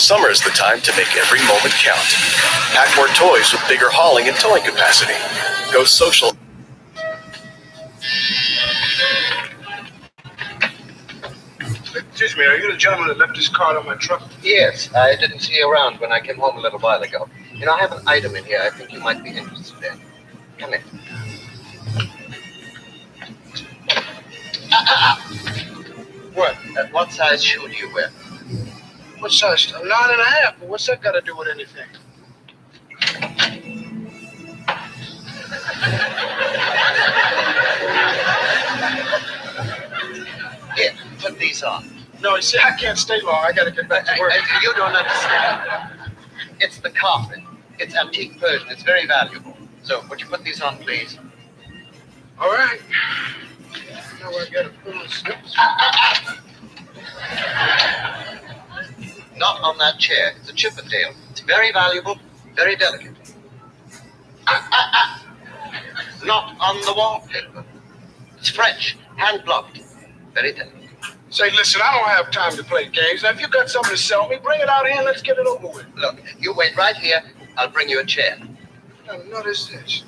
Summer is the time to make every moment count. Pack more toys with bigger hauling and towing capacity. Go social. Excuse me, are you the gentleman that left his card on my truck? Yes, I didn't see you around when I came home a little while ago. You know, I have an item in here I think you might be interested in. Come in. What? What size shoe do you wear? What size? 9.5. But what's that got to do with anything? Here, put these on. No, you see, I can't stay long. I got to get back to work. You don't understand. It's the carpet. It's antique Persian. It's very valuable. So, would you put these on, please? All right. Now I got to pull the slips. Not on that chair. It's a Chippendale. It's very valuable, very delicate. Not on the wallpaper. It's French, hand-blocked, very delicate. Say, listen, I don't have time to play games. Now, if you got something to sell me, bring it out here and let's get it over with. Look, you wait right here. I'll bring you a chair. Now, what is this?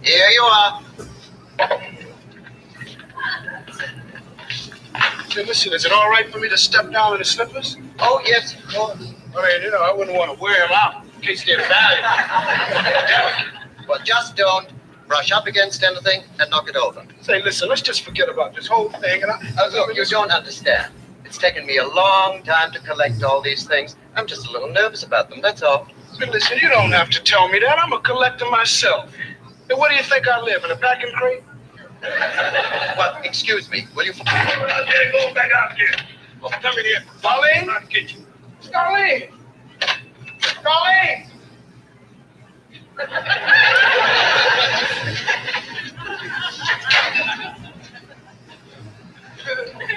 Here you are. Say, listen, is it all right for me to step down in the slippers? Oh, yes, of course. I mean, you know, I wouldn't want to wear them out in case they're valuable. Well, just don't brush up against anything and knock it over. Say, listen, let's just forget about this whole thing. And Look, you don't understand. It's taken me a long time to collect all these things. I'm just a little nervous about them, that's all. Say, listen, you don't have to tell me that. I'm a collector myself. Hey, where do you think I live? In a packing crate? Well, excuse me, will you... Go back out here. Oh, come in here. Darlene? I'll get you. Darlene! Darlene!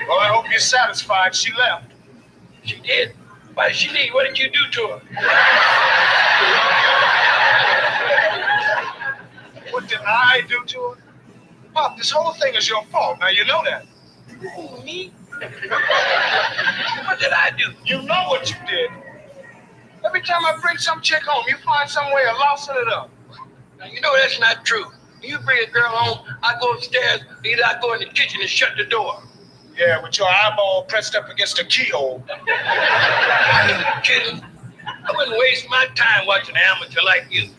Well, I hope you're satisfied. She left. She did? Why did she leave? What did you do to her? What did I do to her? Pop, this whole thing is your fault. Now, you know that. Ooh, me? What did I do? You know what you did. Every time I bring some chick home, you find some way of lousing it up. Now, you know that's not true. When you bring a girl home, I go upstairs, either I go in the kitchen and shut the door. Yeah, with your eyeball pressed up against the keyhole. Are you kidding? I wouldn't waste my time watching an amateur like you.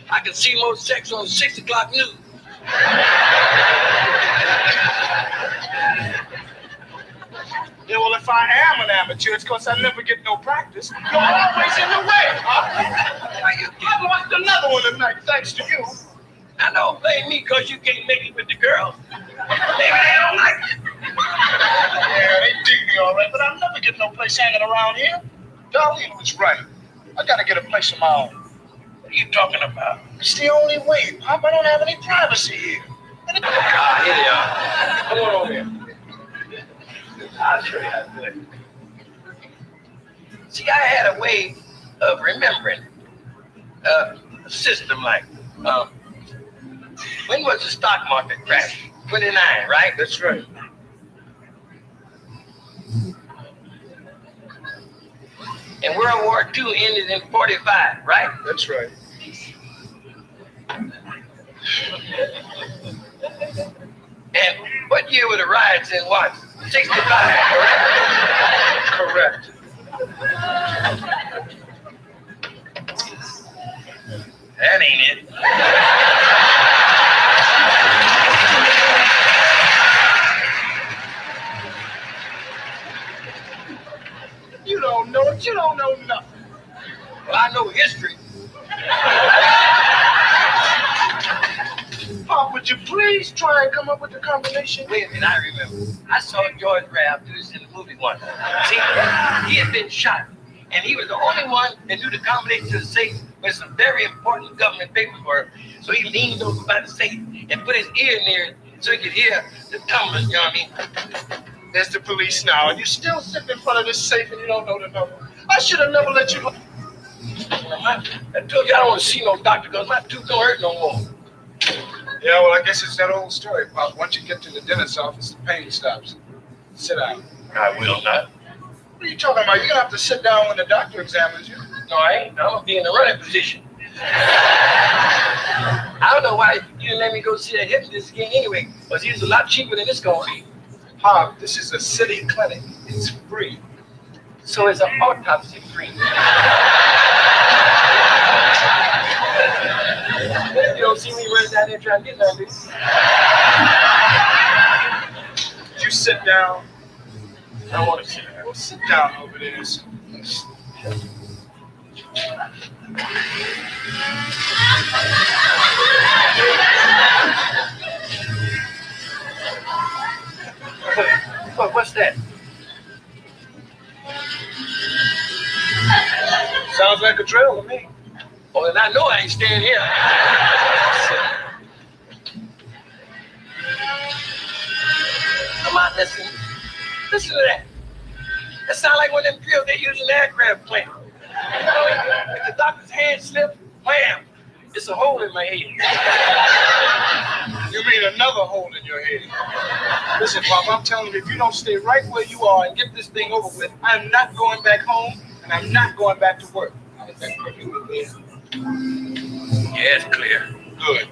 I can see more sex on 6 o'clock news. Yeah, well, if I am an amateur, it's because I never get no practice. You're always in the way, huh? Are you kidding? I lost another one tonight, thanks to you. I don't blame me because you can't make it with the girls. Maybe they don't like it. Yeah, they dig me all right, but I'll never get no place hanging around here. Darlene was right. I gotta get a place of my own. What are you talking about? It's the only way, Pop. I don't have any privacy here. Ah, here they are. Come on over here. I'll show you how to do it. See, I had a way of remembering a system like, when was the stock market crash? 29, right? That's right. And World War II ended in 45, right? That's right. And what year were the riots in what? 65, correct? Correct. That ain't it. You don't know it. You don't know nothing. Well, I know history. Pop, would you please try and come up with the combination? Wait a minute, I remember. I saw George Rabb do this in the movie once. See, he had been shot, and he was the only one that knew the combination to the safe where some very important government papers were. So he leaned over by the safe and put his ear near it so he could hear the tumblers, you know what I mean? There's the police now, and you still sitting in front of this safe and you don't know the number. I should have never let you. I told you I don't want to see no doctor because my tooth don't hurt no more. Yeah, well, I guess it's that old story, Pop. Once you get to the dentist's office, the pain stops. Sit down. I will not. What are you talking about? You're gonna have to sit down when the doctor examines you. No, I ain't. I'm gonna be in the running position. I don't know why you didn't let me go see that hypnotist again anyway, because he was a lot cheaper than this gonna be. Pop, this is a city clinic. It's free. So it's an autopsy free. You don't see me running down there trying to get nothing. You sit down. I don't want to sit there. Well, sit down over there. What's that? Sounds like a drill to me. Oh, and I know I ain't staying here. Come on, listen. Listen to that. That sounds like one of them drills they use in the aircraft plant. If the doctor's hand slips, wham, it's a hole in my head. You mean another hole in your head? Listen, Pop, I'm telling you, if you don't stay right where you are and get this thing over with, I'm not going back home and I'm not going back to work. Is that perfectly clear? Yeah, it's clear. Good.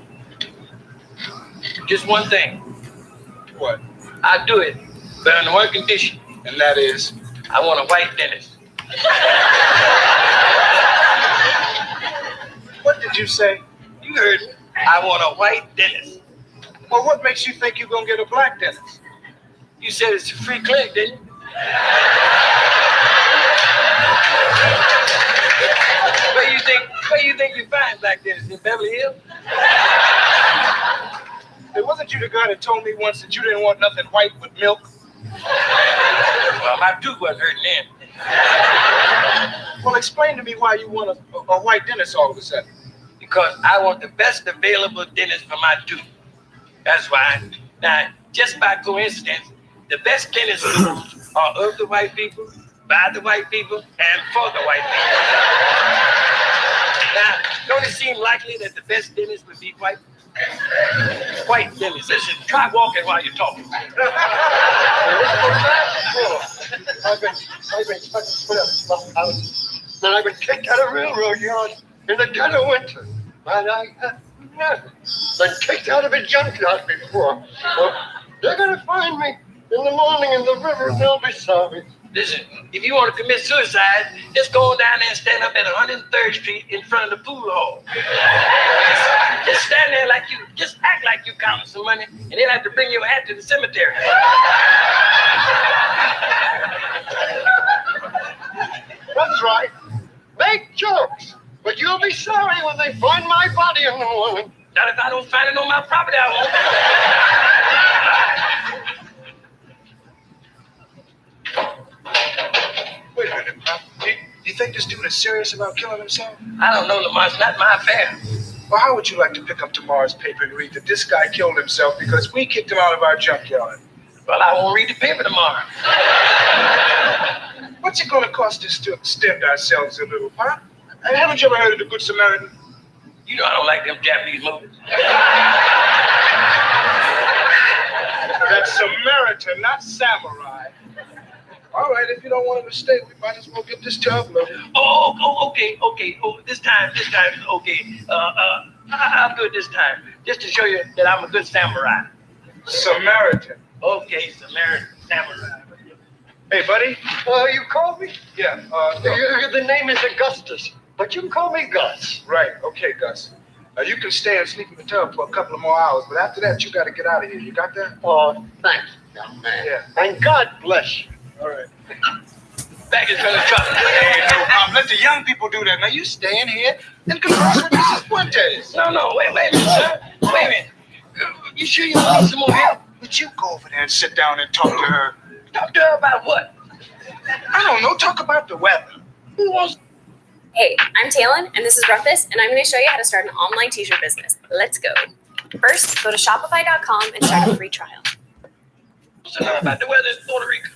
Just one thing. What? I'll do it, but under one condition. And that is? I want a white dentist. What did you say? You heard me. I want a white dentist. Well, what makes you think you're going to get a black dentist? You said it's a free clinic, didn't you? Where you think you find black dentists? In Beverly Hills? It wasn't you the guy that told me once that you didn't want nothing white with milk? Well, my tooth wasn't hurting then. Well, explain to me why you want a white dentist all of a sudden. Because I want the best available dentist for my tooth. That's why. Now, just by coincidence, the best dentists are of the white people, by the white people, and for the white people. Now, don't it seem likely that the best dentist would be white? White dentist. Listen, try walking while you're talking. I've been put up a house, and I've been kicked out of railroad yards in the dead of winter. And I have never been kicked out of a junkyard before. Well, they're gonna find me in the morning in the river, and they'll be sorry. Listen, if you want to commit suicide, just go on down there and stand up at 103rd Street in front of the pool hall. Just stand there like just act like you counting some money, and they'll have to bring your hat to the cemetery. That's right. Make jokes, but you'll be sorry when they find my body in the morning. Not if I don't find it on my property, I won't. Wait a minute, Pop. You think this dude is serious about killing himself? I don't know, Lamar. It's not my affair. Well, how would you like to pick up tomorrow's paper and read that this guy killed himself because we kicked him out of our junkyard? Well, I won't read the paper tomorrow. What's it going to cost us to extend ourselves a little, Pop? And haven't you ever heard of the Good Samaritan? You know I don't like them Japanese movies. That's Samaritan, not samurai. All right, if you don't want him to stay, we might as well get this job loaded. Okay. Oh, this time is okay. I'll do it this time, just to show you that I'm a good samurai. Samaritan. Okay, Samaritan, samurai. Hey, buddy. You called me? Yeah, The name is Augustus, but you can call me Gus. right. Okay, Gus. You can stay and sleep in the tub for a couple of more hours, but after that, you got to get out of here. You got that? Oh, thanks, young man. Yeah. And God bless you. All right. Back into the truck. Hey, no problem. Let the young people do that. Now, you stay in here and converse with Mrs. Fuentes. No, wait a minute, sir. Wait a minute. You sure you want some more help? But you go over there and sit down and talk to her. Talk to her about what? I don't know. Talk about the weather. Who wants? Hey, I'm Talon, and this is Ruffus, and I'm going to show you how to start an online t-shirt business. Let's go. First, go to Shopify.com and start a free trial. What's to know about the weather in Puerto Rico?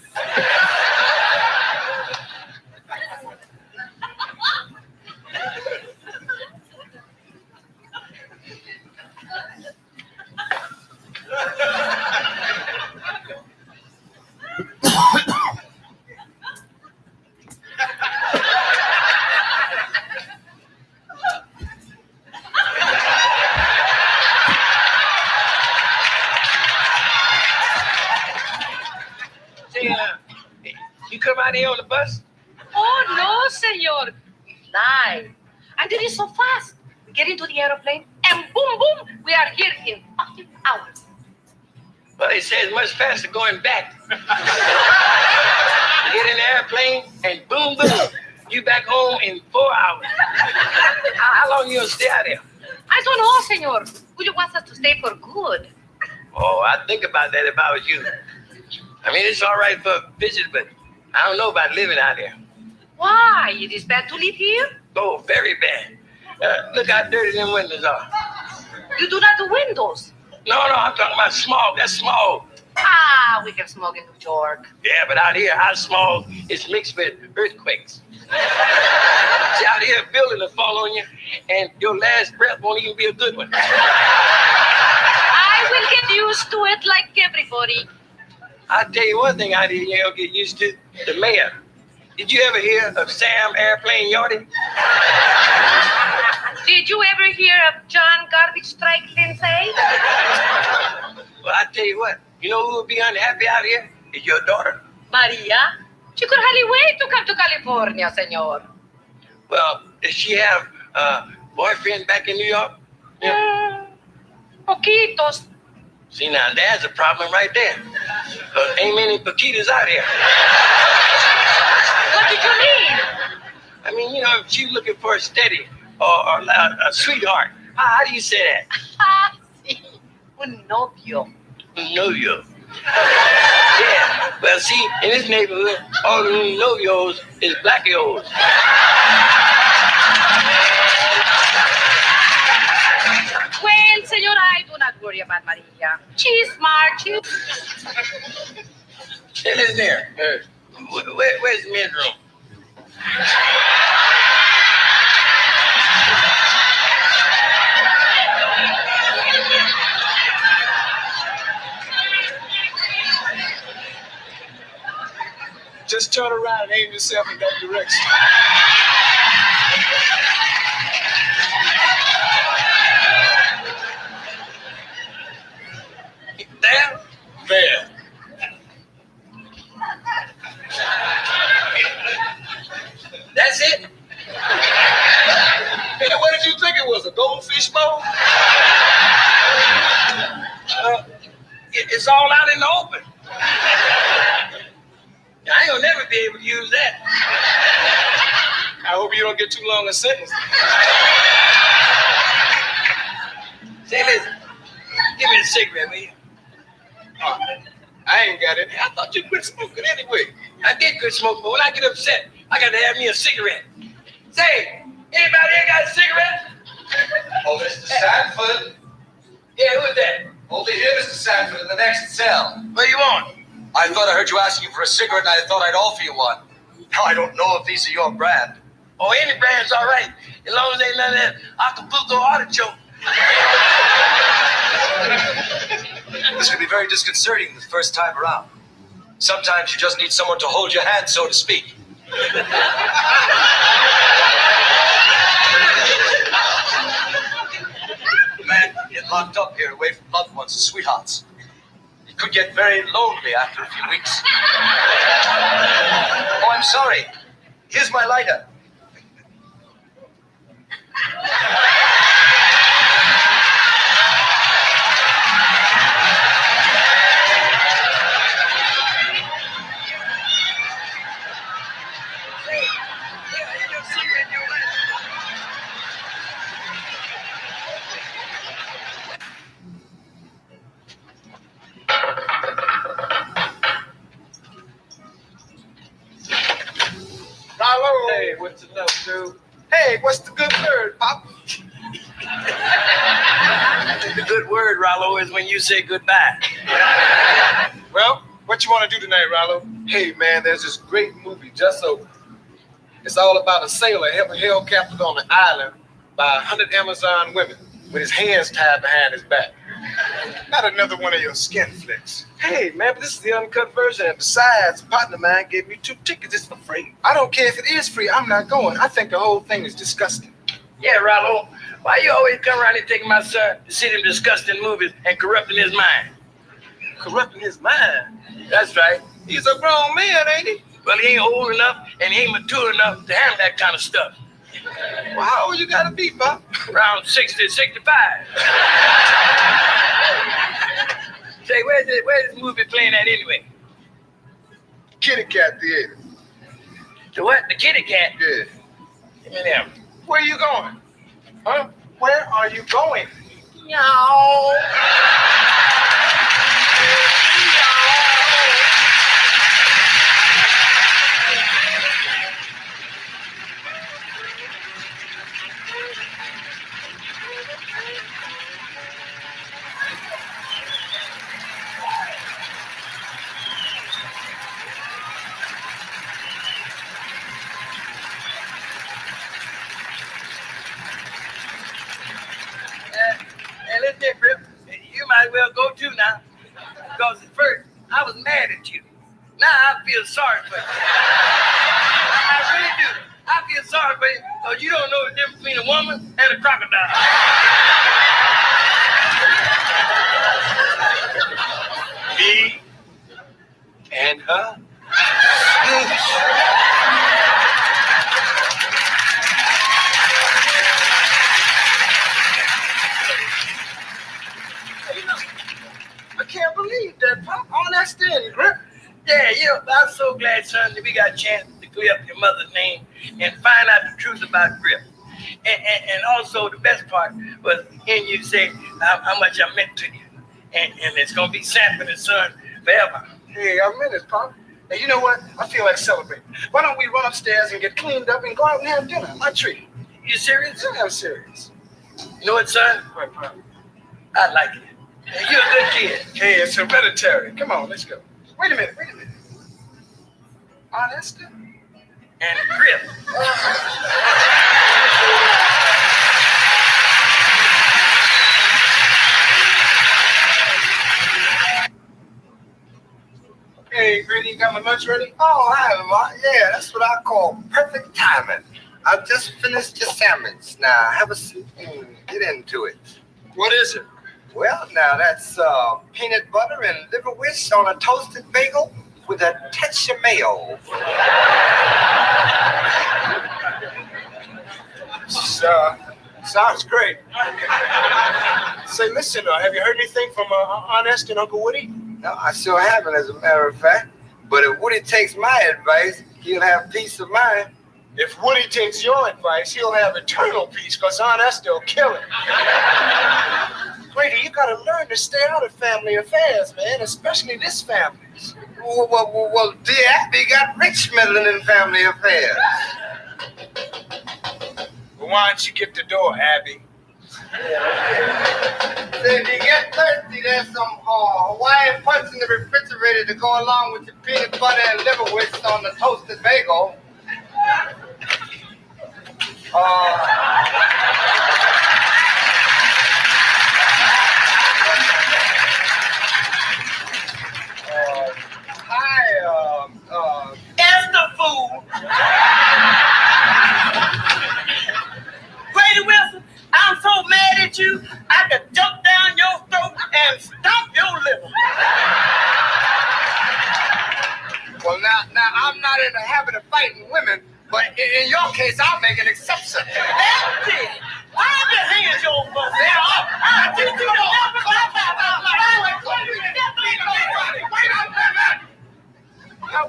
out here on the bus? Oh, no, senor. We fly. And it is so fast. We get into the aeroplane and boom, boom, we are here in 5 hours. Well, they say it's much faster going back. You get in the airplane and boom, boom, you back home in 4 hours. How long you gonna stay out there? I don't know, senor. Julio wants us to stay for good. Oh, I'd think about that if I was you. I mean, it's all right for a visit, but I don't know about living out here. Why? It is bad to live here? Oh, very bad. Look how dirty them windows are. You do not do windows. No, I'm talking about smog. That's smog. Ah, we can smoke in New York. Yeah, but out here, our smog is mixed with earthquakes. See, out here, a building will fall on you, and your last breath won't even be a good one. I will get used to it like everybody. I'll tell you one thing out here you ain't gonna get used to, the mayor. Did you ever hear of Sam Airplane Yorty? Did you ever hear of John Garbage Strike Lindsay? Well, I tell you what, you know who would be unhappy out here? Is your daughter. Maria? She could hardly wait to come to California, senor. Well, does she have a boyfriend back in New York? Poquitos. See, now there's a problem right there. Ain't many Paquitas out here. What did you mean? I mean, you know, if she's looking for a steady or a sweetheart, how do you say that? Ah, sí. Un novio. Novio. Yeah. Well, see, in this neighborhood, all the novios is blackios. Well, senor, I do not worry about Maria. She's smart. Hey, listen there. Where's the men's room? Just turn around and aim yourself in that direction. There? There. That's it? Hey, what did you think it was, a goldfish bowl? It's all out in the open. I ain't gonna never be able to use that. I hope you don't get too long a sentence. Say, listen, give me a cigarette, will you? I ain't got any. I thought you quit smoking anyway. I did quit smoking, but when I get upset, I got to have me a cigarette. Say, anybody here got a cigarette? Oh, Mr. Sanford. Yeah, who's that? Over here, Mr. Sanford, in the next cell. What do you want? I thought I heard you asking for a cigarette, and I thought I'd offer you one. Now, I don't know if these are your brand. Oh, any brand's all right, as long as ain't none of that Acapulco artichoke. This could be very disconcerting the first time around. Sometimes you just need someone to hold your hand, so to speak. Man, get locked up here away from loved ones and sweethearts. It could get very lonely after a few weeks. Oh, I'm sorry. Here's my lighter. Hello. Hey, what's enough, dude? Hey, what's the good word, Pop? The good word, Rollo, is when you say goodbye. Well, what you want to do tonight, Rollo? Hey, man, there's this great movie just opened. It's all about a sailor held captive on an island by 100 Amazon women with his hands tied behind his back. Not another one of your skin flicks. Hey, man, but this is the uncut version. And besides, a partner of mine gave me 2 tickets just for free. I don't care if it is free. I'm not going. I think the whole thing is disgusting. Yeah, Rollo, why you always come around here taking my son to see them disgusting movies and corrupting his mind? Corrupting his mind. That's right. He's a grown man, ain't he? Well, he ain't old enough and he ain't mature enough to handle that kind of stuff. Well, how old you gotta be, Pop? Around 60, 65. Say, where's this movie playing at anyway? Kitty Cat Theater. The what? The Kitty Cat? Yeah. Give me them. Where you going? Huh? Where are you going? Meow. Hey, listen here, Grip. You might well go too now. Because at first, I was mad at you. Now I feel sorry for you. I really do. I feel sorry for you because you don't know the difference between a woman and a crocodile. Me and her? I can't believe that, Pop. All that standing, Grip. Yeah, I'm so glad, son, that we got a chance to clear up your mother's name and find out the truth about Grip. And also, the best part was hearing you say how much I meant to you. And it's going to be Sanford and Son forever. Hey, I meant it, Pop. Hey, you know what? I feel like celebrating. Why don't we run upstairs and get cleaned up and go out and have dinner? My treat. You serious? Yeah, I'm serious. You know what, son? What, Pop? I like it. Hey, you're a good kid. Hey, it's hereditary. Come on, let's go. Wait a minute. Aunt Esther? And Grip. Hey, Gritty, you got my lunch ready? Oh, hi, Lamar. Yeah, that's what I call perfect timing. I've just finished your sandwich. Now, have a seat and get into it. What is it? Well, now that's peanut butter and liver wish on a toasted bagel with a touch of mayo. Sounds great. Say, listen, have you heard anything from Aunt Esther and Uncle Woody? No, I sure haven't, as a matter of fact. But if Woody takes my advice, he'll have peace of mind. If Woody takes your advice, he'll have eternal peace, because Aunt Esther will kill him. Grady, you gotta learn to stay out of family affairs, man, especially this family's. Well, dear Abby got rich meddling in family affairs. Well, why don't you get the door, Abby? So if you get thirsty, there's some Hawaiian punch in the refrigerator to go along with your peanut butter and liver wish on the toasted bagel. That's the fool. Grady Wilson, I'm so mad at you, I could jump down your throat and stomp your liver. Well, now I'm not in the habit of fighting women, but in your case, I'll make an exception. That's it. Why the hands your old folks? I teach you to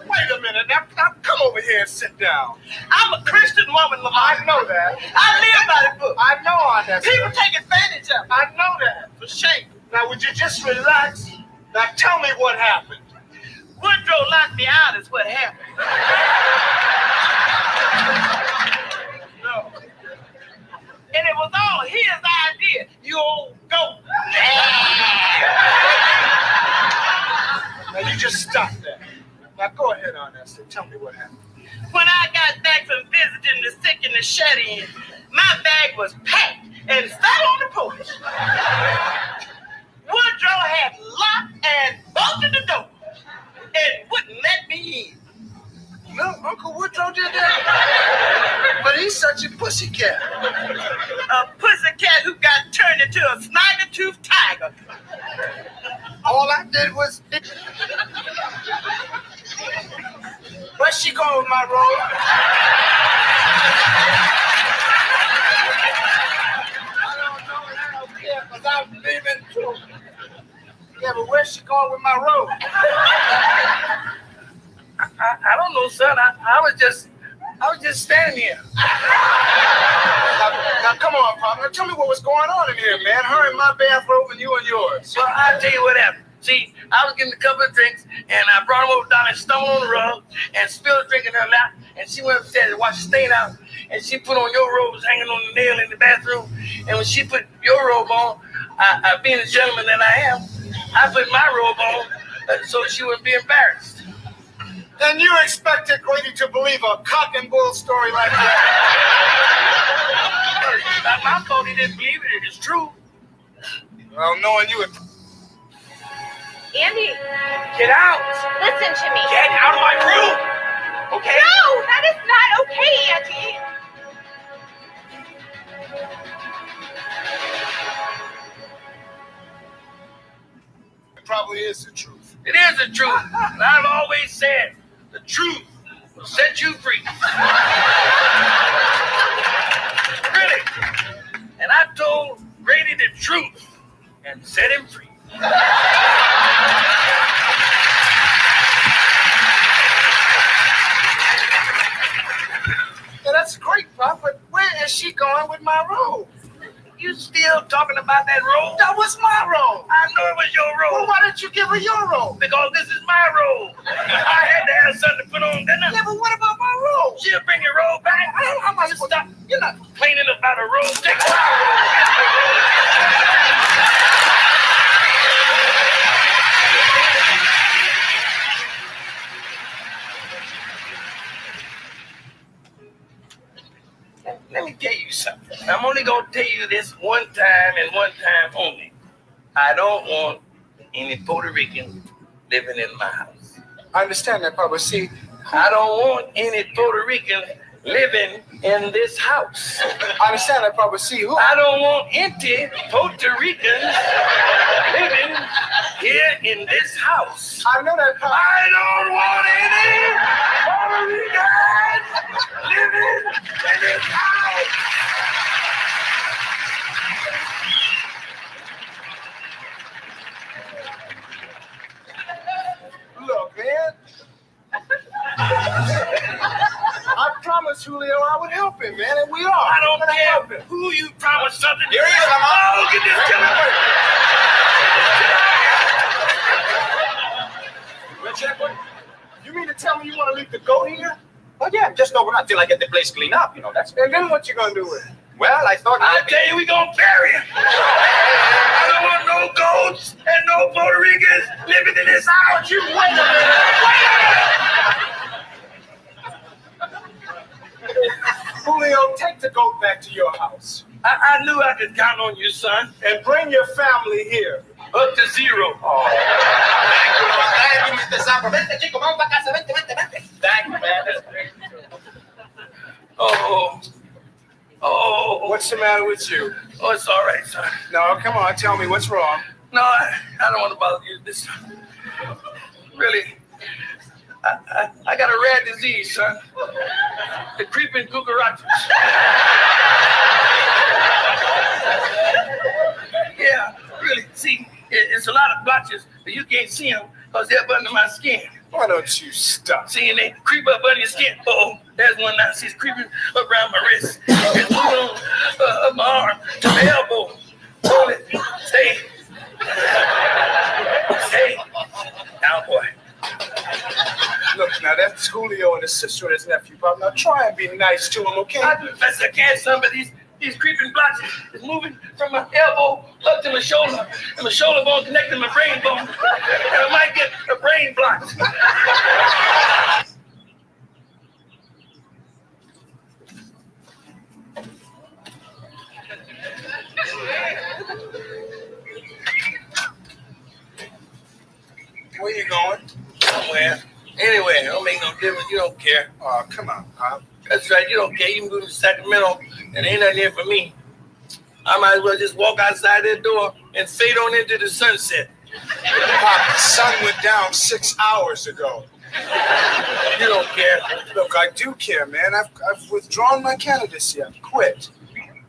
Wait a minute. Now come over here and sit down. I'm a Christian woman, Lamar. I know that. I live by the book. I know, Aunt Esther. People take advantage of it. I know that. For shame. Now, would you just relax? Now, tell me what happened. Woodrow locked me out is what happened. No. And it was all his idea, you old goat. Now, you just stop that. Now, go ahead, Aunt Esther. Tell me what happened. When I got back from visiting the sick and the shut-in, my bag was packed and sat on the porch. Woodrow had locked and bolted the door and wouldn't let me in. No, Uncle Woodrow did that. But he's such a pussycat. A pussycat who got turned into a sniper-toothed tiger. All I did was... But Where's she going with my robe? I don't know, and I don't care, because I'm leaving too. Yeah, but where's she going with my robe? I don't know, son. I was just standing here. Now, come on, partner. Tell me what was going on in here, man. Her in my bathrobe and you in yours. Well, I'll tell you what happened. See, I was getting a couple of drinks, and I brought them over down and stumbled on the rug and spilled a drink in her lap, and she went upstairs and washed the stain out, and she put on your robe, was hanging on the nail in the bathroom, and when she put your robe on, I being the gentleman that I am, I put my robe on so she wouldn't be embarrassed. And you expected Grady to believe a cock and bull story like that? Not my fault he didn't believe it. It's true. Well, knowing you... Andy, Get out. listen to me. Get out of my room. Okay? No, that is not okay, Andy. It probably is the truth. It is the truth. And I've always said the truth will set you free. Really. And I told Grady the truth and set him free. Yeah, that's great, Pop, but where is she going with my robe? You still talking about that robe? That was my robe. I know it was your Well, robe. why didn't you give her your robe? Because this is my robe. I had to have something to put on, didn't I? Yeah, but what about my robe? She'll bring your robe back. I'm not supposed to... You're not complaining about a robe. Take my robe. Let me tell you something. I'm only going to tell you this one time and one time only. I don't want any Puerto Ricans living in my house. I understand that, Pop, but see... I don't want any Puerto Ricans living in this house. I understand that, Pop, but see who... I don't want empty Puerto Ricans living here in this house. I know that, Pop. I don't want any Puerto Ricans living in this house. Look, man. I promised Julio I would help him, man, and we are. I don't We're gonna help care him. who you promised something. Here he is, I'm out. Oh, get this killer. You mean to tell me you want to leave the goat here? Oh yeah, just overnight until I get the place cleaned up. That's. And then what you gonna do with it? Well, I thought. I tell you, we gonna bury him. I don't want no goats and no Puerto Ricans living in this house. You wait a minute. Julio, take the goat back to your house. I knew I could count on you, son. And bring your family here. Up to zero. Thank you, Mr. Sample. Vente, chico, vamos para casa. Vente. Thank you, man. Oh. What's the matter with you? Oh, it's all right, son. No, come on, tell me what's wrong. No, I don't want to bother you this time. Really, I got a rare disease, son. The creeping cucarachas. Yeah, really. See, it's a lot of blotches, but you can't see them because they're up under my skin. Why don't you stop? See, and they creep up under your skin. Oh, there's one now. See, it's creeping around my wrist. It's moving up my arm to my elbow. Hold it. Stay. Stay. Down, boy. Look, now that's Julio and his sister and his nephew, Pop. Now try and be nice to him, okay? I do the best I can, son, but these creeping blotches is moving from my elbow up to my shoulder, and my shoulder bone connected to my brain bone, and I might get a brain block. Where you going? Somewhere. Anyway, it don't make no difference. You don't care. Oh, come on, Pop. That's right. You don't care. You can go to Sacramento, and ain't nothing here for me. I might as well just walk outside that door and fade on into the sunset. Pop, the sun went down 6 hours ago. You don't care. Look, I do care, man. I've withdrawn my candidacy. I've quit.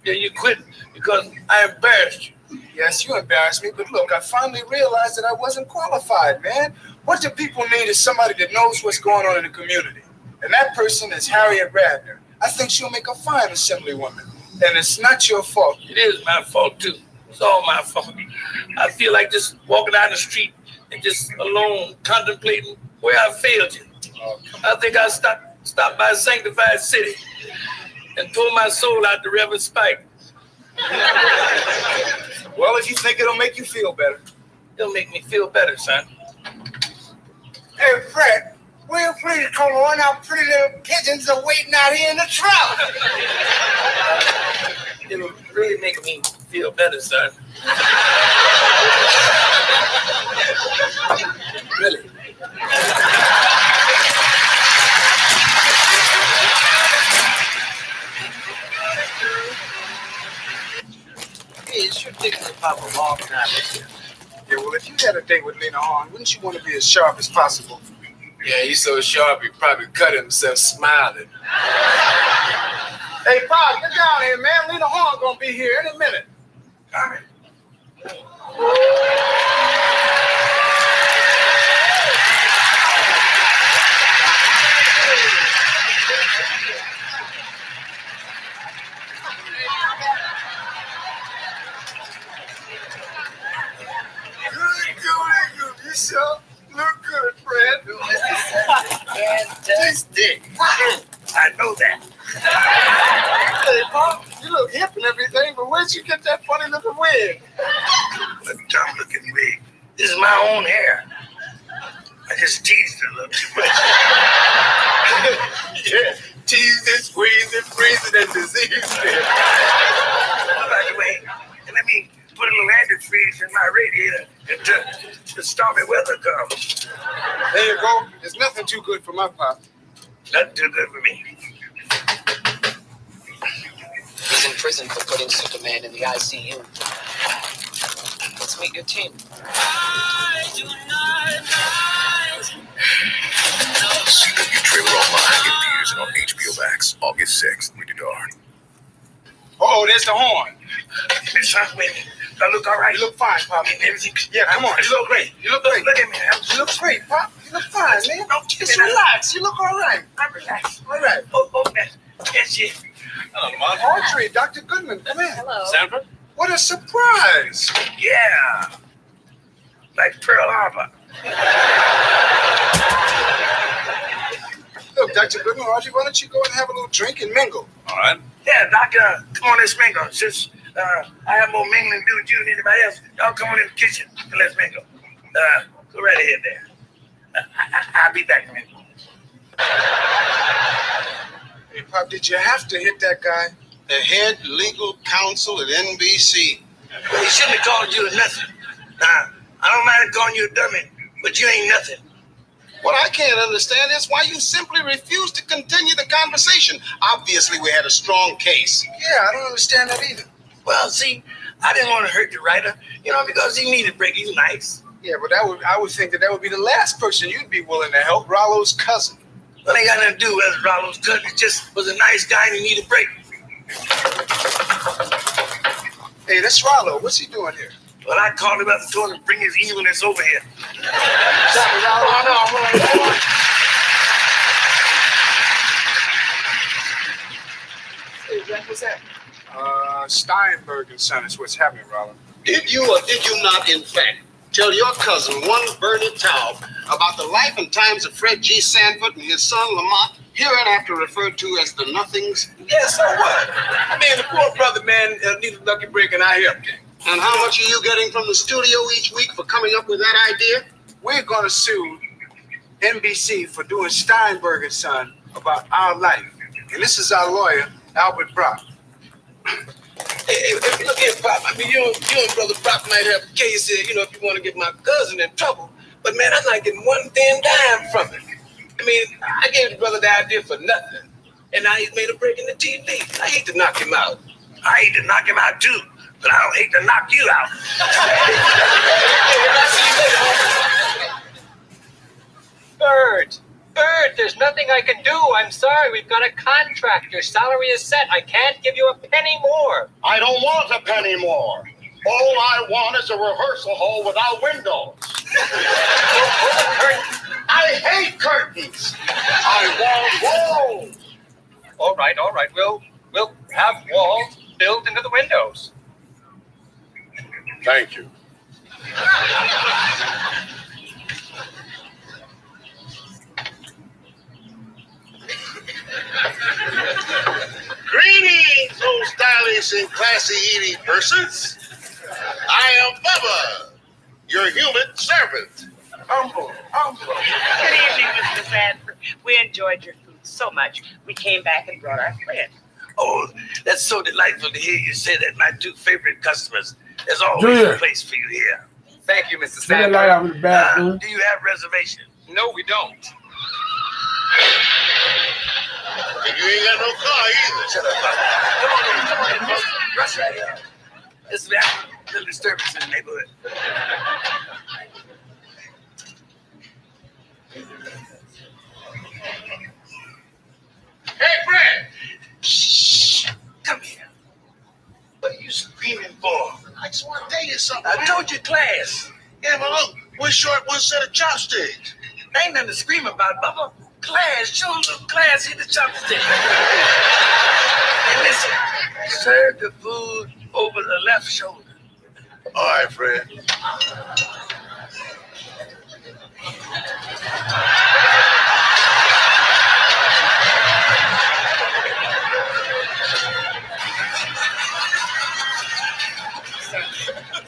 Yeah, you quit because I embarrassed you. Yes, you embarrassed me, but look, I finally realized that I wasn't qualified, man. What do people need is somebody that knows what's going on in the community. And that person is Harriet Radner. I think she'll make a fine assemblywoman. And it's not your fault. It is my fault, too. It's all my fault. I feel like just walking down the street and just alone contemplating where I failed you. I think I stopped by a sanctified city and pulled my soul out to Reverend Spike. Well, if you think it'll make you feel better. It'll make me feel better, son. Hey, Fred, will you please come on? Our pretty little pigeons are waiting out here in the truck. It'll really make me feel better, son. Really. Hey, it sure takes Pop a long time. Yeah, well, if you had a date with Lena Horne, wouldn't you want to be as sharp as possible? Yeah, he's so sharp he probably cut himself smiling. Hey, Pop, get down here, man. Lena Horne gonna be here in a minute. All right. Good. You sure look good, Fred. Fantastic. I know that. Hey, Pop, you look hip and everything, but where'd you get that funny looking wig? A dumb looking wig. This is my own hair. I just teased it a little too much. Yeah, teased it, squeezed it, freezed it, and diseased it. By the way, let me put a little antifreeze in my radiator until the stormy weather comes. There you go. There's nothing too good for my Pop. Nothing too good for me. He's in prison for putting Superman in the ICU. Let's meet your team. CW trailer online in theaters and on HBO Max August 6th. Rated R. Oh, there's the horn. Miss Huffman, do I look all right? You look fine, Pop. Everything. Yeah, come on. You look great. You look great. Look at me. You look great, Pop. You look fine, man. Just relax. You look all right. I'm relaxed. All right. Oh, that's it. Hello, Mark. Audrey, Dr. Goodman, come in. Hello. Sanford? What a surprise. Yeah. Like Pearl Harbor. Look, Dr. Goodman, Audrey, why don't you go and have a little drink and mingle? All right. Yeah, Doctor, come on, let's mingle. Since I have more mingling to do with you than anybody else, y'all come on in the kitchen and let's mingle. Go right ahead there. I'll be back in a minute. Hey, Pop, did you have to hit that guy? The head legal counsel at NBC. Well, he shouldn't have called you a nothing. Nah, I don't mind calling you a dummy, but you ain't nothing. What I can't understand is why you simply refuse to continue the conversation. Obviously, we had a strong case. Yeah, I don't understand that either. Well, see, I didn't want to hurt the writer, because he needed a break. He's nice. Yeah, but I would think that would be the last person you'd be willing to help, Rollo's cousin. Well, ain't got nothing to do with Rollo's cousin. He just was a nice guy and he needed a break. Hey, that's Rollo. What's he doing here? Well, I called him up and told him to bring his evilness over here. Sorry, Rollo. Hold on. Hey, Jack, what's that? Steinberg and Son is what's happening, Rollo. Did you or did you not, in fact, tell your cousin, one Bernie Taub, about the life and times of Fred G. Sanford and his son Lamont, hereinafter referred to as the Nothings? Yeah, so what? I mean, the poor brother, man, needed a lucky break, and I helped him. And how much are you getting from the studio each week for coming up with that idea? We're going to sue NBC for doing Steinberg and Son about our life. And this is our lawyer, Albert Brock. Hey, look here, Pop. I mean, you and Brother Brock might have a case here, if you want to get my cousin in trouble. But, man, I'm not getting one damn dime from it. I mean, I gave the brother the idea for nothing. And now he's made a break in the TV. I hate to knock him out. I hate to knock him out, too. But I don't hate to knock you out. Bird, there's nothing I can do. I'm sorry. We've got a contract. Your salary is set. I can't give you a penny more. I don't want a penny more. All I want is a rehearsal hall without windows. I hate curtains. I want walls. All right. We'll have walls built into the windows. Thank you. Greetings, oh stylish and classy eating persons. I am Bubba, your human servant. Humble. Good evening, Mr. Sanford. We enjoyed your food so much. We came back and brought our friend. Oh, that's so delightful to hear you say that. My two favorite customers. There's always a place for you here. Thank you, Mr. Turn that light off in the bathroom. Do you have reservations? No, we don't. And you ain't got no car either. Shut up, Bubba. Come on in, folks. Rush right here. This is a little disturbance in the neighborhood. Hey, Brad. Shh. Come here. What are you screaming for? I just want to tell you something. I told you class. Yeah, but look, we're short one set of chopsticks. Ain't nothing to scream about, Bubba. Class, show a little class, hit the chopstick. And listen, serve the food over the left shoulder. All right, Fred.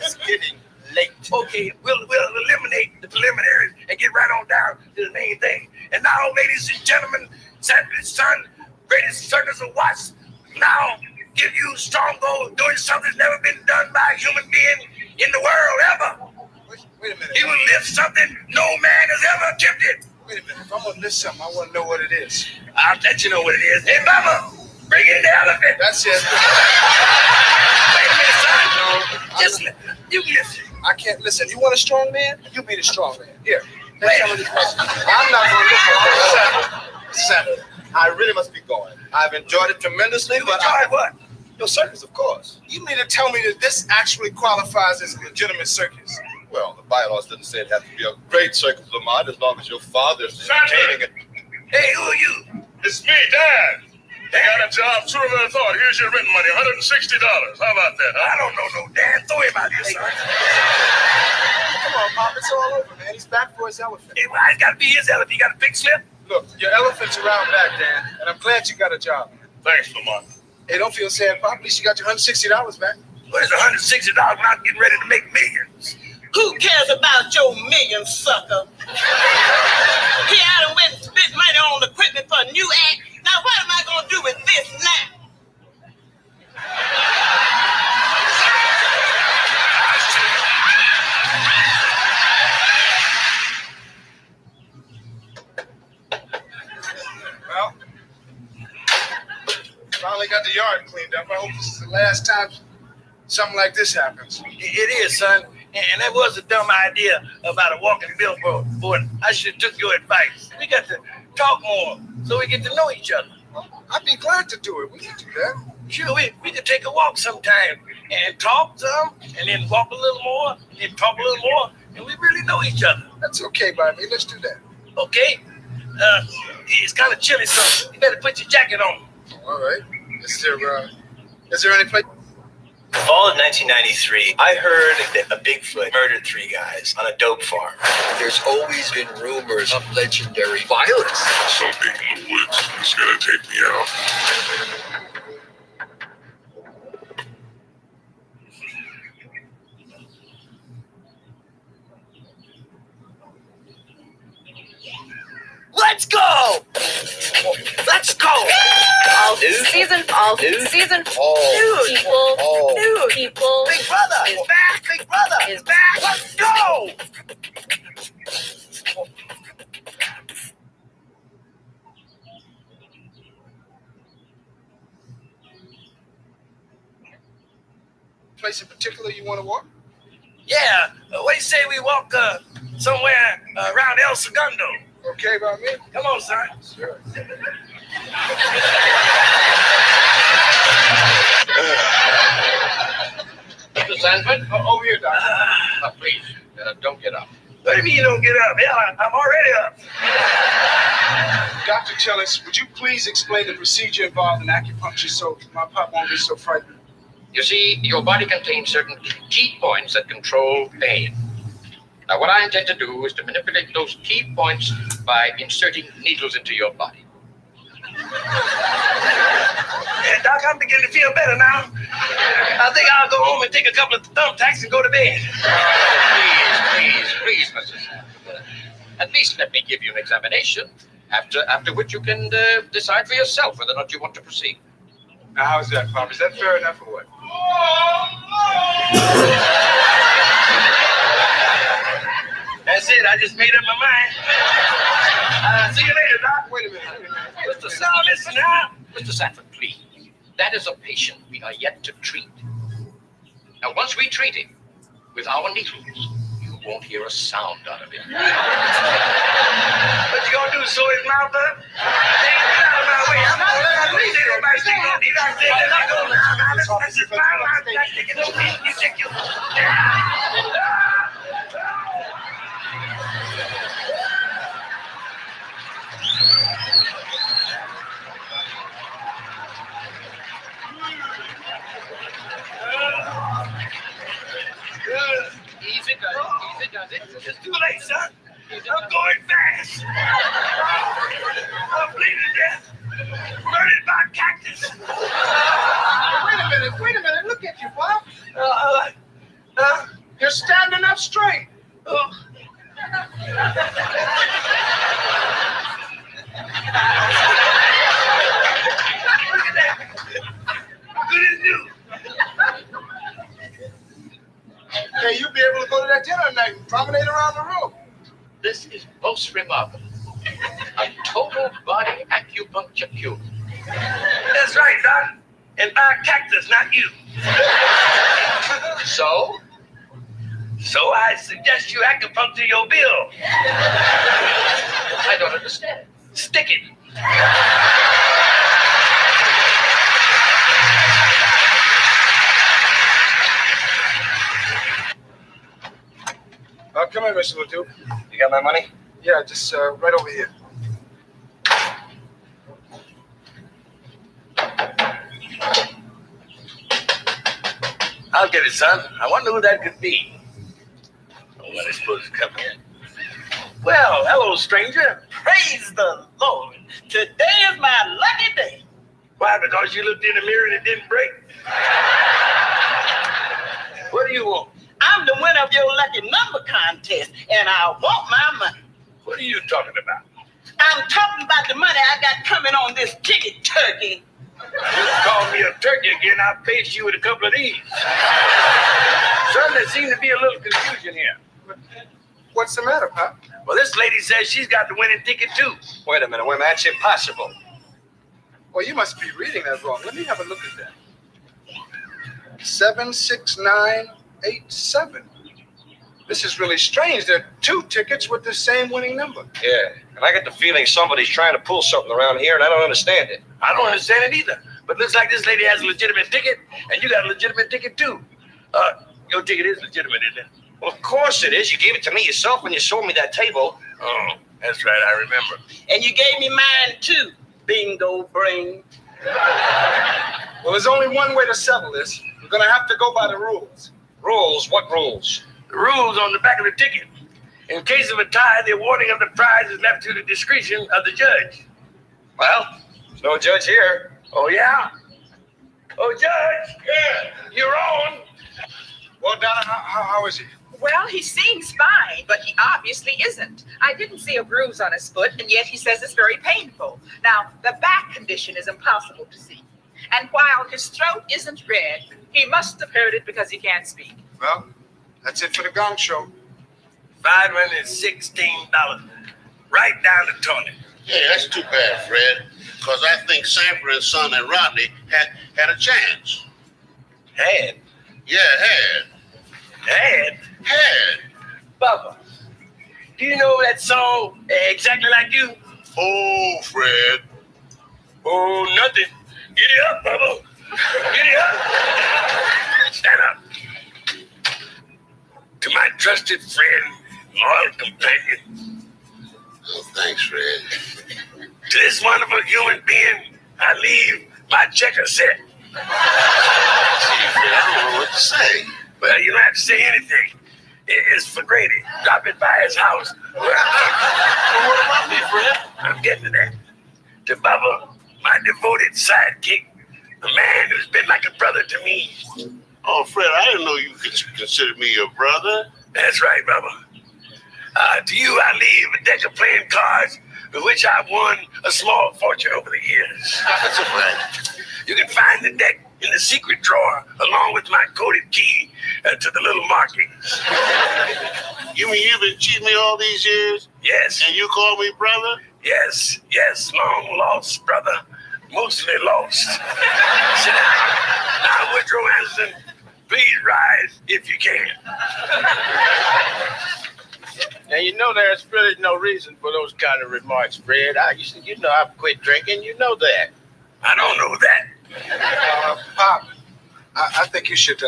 It's getting late. Okay, we'll eliminate the preliminaries and get right on down to the main thing. And now, ladies and gentlemen, Sanford's son, greatest circus of Watts, now give you strong goal doing something that's never been done by a human being in the world ever. Wait a minute. He will lift something no man has ever attempted. Wait a minute. If I'm gonna lift something, I want to know what it is. I'll let you know what it is. Hey, Bubba, bring in the elephant. That's it. Wait a minute, son. Just you lift it. I can't listen. You want a strong man? You be the strong man. Here. Wait. I'm not gonna lift it. Senator, I really must be going. I've enjoyed it tremendously, but Enjoy what? your circus, of course. You mean to tell me that this actually qualifies as a legitimate circus? Well, the bylaws didn't say it had to be a great circus, Lamont, as long as your father's entertaining it. Hey, who are you? It's me, Dad. You got a job sooner than I thought. Here's your rent money, $160. How about that? I don't know no Dan. Throw him out here, son. Come on, Pop. It's all over, man. He's back for his elephant. Hey, why it's got to be his elephant? You got a big slip? Look, your elephant's around back, Dan, and I'm glad you got a job. Thanks, Lamont. Hey, don't feel sad, Pop. At least you got your $160 back. What is $160 when I'm getting ready to make millions? Who cares about your million, sucker? Here I done went and spent money on equipment for a new act. Now what am I gonna do with this now? Well, finally got the yard cleaned up. I hope this is the last time something like this happens. It is, son. And that was a dumb idea about a walking billboard. Boy, I should have took your advice. We got to talk more so we get to know each other. I'd be glad to do it. We can do that. Sure, we could take a walk sometime and talk some, and then walk a little more, and then talk a little more, and we really know each other. That's okay by me. Let's do that. Okay? It's kind of chilly, so you better put your jacket on. All right. Is there any place? Fall of 1993, I heard that a Bigfoot murdered 3 guys on a dope farm. There's always been rumors of legendary violence. Some big in the woods is gonna take me out. Let's go! Let's go! All season, all season, Oh, people, oh. new people. Big brother is back! Big brother is back! Let's go! Place in particular you want to walk? Yeah, what do you say we walk somewhere around El Segundo? okay about me? Come on, son. Sure. Mr. Sanford? Over here, Doc. Please, don't get up. What do you mean you don't get up? Hell, I'm already up. Dr. Tillis, would you please explain the procedure involved in acupuncture so my pop won't be so frightened? You see, your body contains certain key points that control pain. Now, what I intend to do is to manipulate those key points by inserting needles into your body. Yeah, Doc, I'm beginning to feel better now. I think I'll go home and take a couple of thumbtacks and go to bed. Please, Mrs. Sanford. At least let me give you an examination, after which you can decide for yourself whether or not you want to proceed. Now, how's that, Pop? Is that fair enough or what? That's it. I just made up my mind. See you later, Doc. Wait a minute. Mr. Now, listen now. Mr. Sanford, please. That is a patient we are yet to treat. Now, once we treat him with our needles, you won't hear a sound out of him. What you gonna do, sew his mouth up? Get out of my way. I'm not going to go back to Easy does it. It's too late, son. I'm going fast. I'm bleeding to death. Murdered by cactus. Wait a minute. Look at you, Pop. You're standing up straight. Look at that. Good as new. Hey, you'll be able to go to that dinner tonight and promenade around the room. This is most remarkable. A total body acupuncture cure. That's right, Doc. And by cactus, not you. So? So I suggest you acupuncture your bill. I don't understand. Stick it. Come here, Mr. Ledoux. You got my money? Yeah, just right over here. I'll get it, son. I wonder who that could be. Oh, when I suppose it's coming in. Well, hello, stranger. Praise the Lord. Today is my lucky day. Why, because you looked in the mirror and it didn't break? What do you want? I'm the winner of your lucky number contest, and I want my money. What are you talking about? I'm talking about the money I got coming on this ticket, turkey. You called me a turkey again, I'll face you with a couple of these. Son, there seems to be a little confusion here. What's the matter, Pop? Well, this lady says she's got the winning ticket, too. Wait a minute, that's impossible. Well, you must be reading that wrong. Let me have a look at that. 76987. This is really strange. There are two tickets with the same winning number. Yeah, and I get the feeling somebody's trying to pull something around here, and I don't understand it. I don't understand it either. But looks like this lady has a legitimate ticket, and you got a legitimate ticket, too. Your ticket is legitimate, isn't it? Well, of course it is. You gave it to me yourself when you sold me that table. Oh, that's right, I remember. And you gave me mine, too, bingo brain. Well, there's only one way to settle this. We're going to have to go by the rules. Rules? What rules? The rules on the back of the ticket. In case of a tie, the awarding of the prize is left to the discretion of the judge. Well, there's no judge here. Oh, yeah? Oh, Judge? Yeah. You're on. Well, Donna, how is he? Well, he seems fine, but he obviously isn't. I didn't see a bruise on his foot, and yet he says it's very painful. Now, the back condition is impossible to see. And while his throat isn't red, he must have heard it because he can't speak. Well, that's it for the Gong Show. $516. Right down the toilet. Hey, that's too bad, Fred, because I think Sanford and Son and Rodney had a chance. Had? Yeah, had. Had? Had. Bubba, do you know that song exactly like you? Oh, Fred. Oh, nothing. Giddy up, Bubba. Giddy up. Stand up. To my trusted friend, loyal companion. Oh, thanks, Fred. To this wonderful human being, I leave my checker set. Gee, Fred, I don't know what to say. Well, you don't have to say anything. It's for Grady. Drop it by his house. Well, what about me, Fred? I'm getting to that. To Bubba, my devoted sidekick, a man who's been like a brother to me. Oh, Fred, I didn't know you could consider me your brother. That's right, Bubba. To you, I leave a deck of playing cards with which I've won a small fortune over the years. That's a fact. You can find the deck in the secret drawer along with my coded key to the little markings. You mean you've been cheating me all these years? Yes. And you call me brother? Yes, long lost, brother. Mostly lost. Sit down. Now, Woodrow Anderson, please rise if you can. Now, you know there's really no reason for those kind of remarks, Fred. I've quit drinking. You know that. I don't know that. Pop, I think you should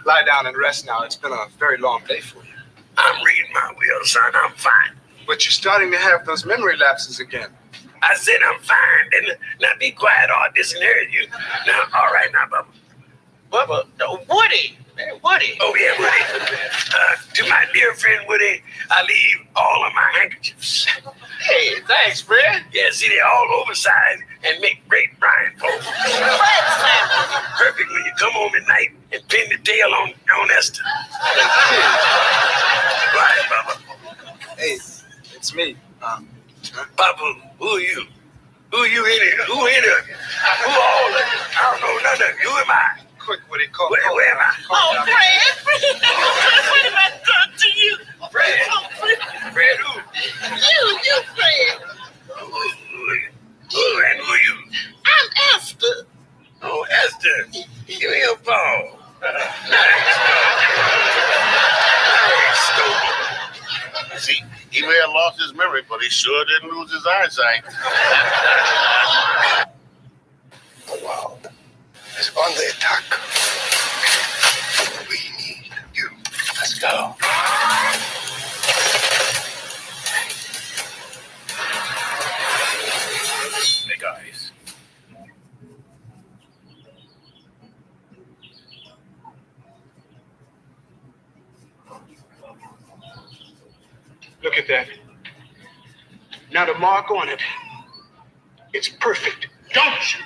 lie down and rest now. It's been a very long day for you. I'm reading my will, son. I'm fine. But you're starting to have those memory lapses again. I said I'm fine. Then now be quiet or I'll disinherit you. Now, all right now, Bubba. Bubba, Woody. Man, Woody. Oh, yeah, Woody. To my dear friend Woody, I leave all of my handkerchiefs. Hey, thanks, Fred. Yeah, see, they're all oversized and make great brine folds. Perfect when you come home at night and pin the tail on Esther. Right, Bubba. Hey, it's me. Papa, who are you? Who are you in here? Who in here? Who all of you? I don't know none of you. Who am I? Quick, Woody, call Where am I? Oh, Fred! What have I done to you? Fred. Oh, Fred. Fred who? You, Fred. Who and who are you? I'm Esther. Oh, Esther. You here, Paul. Nice. See, he may have lost his memory, but he sure didn't lose his eyesight. The world is under attack. We need you. Let's go. Hey, guys. Look at that. Now the mark on it. It's perfect. Don't you?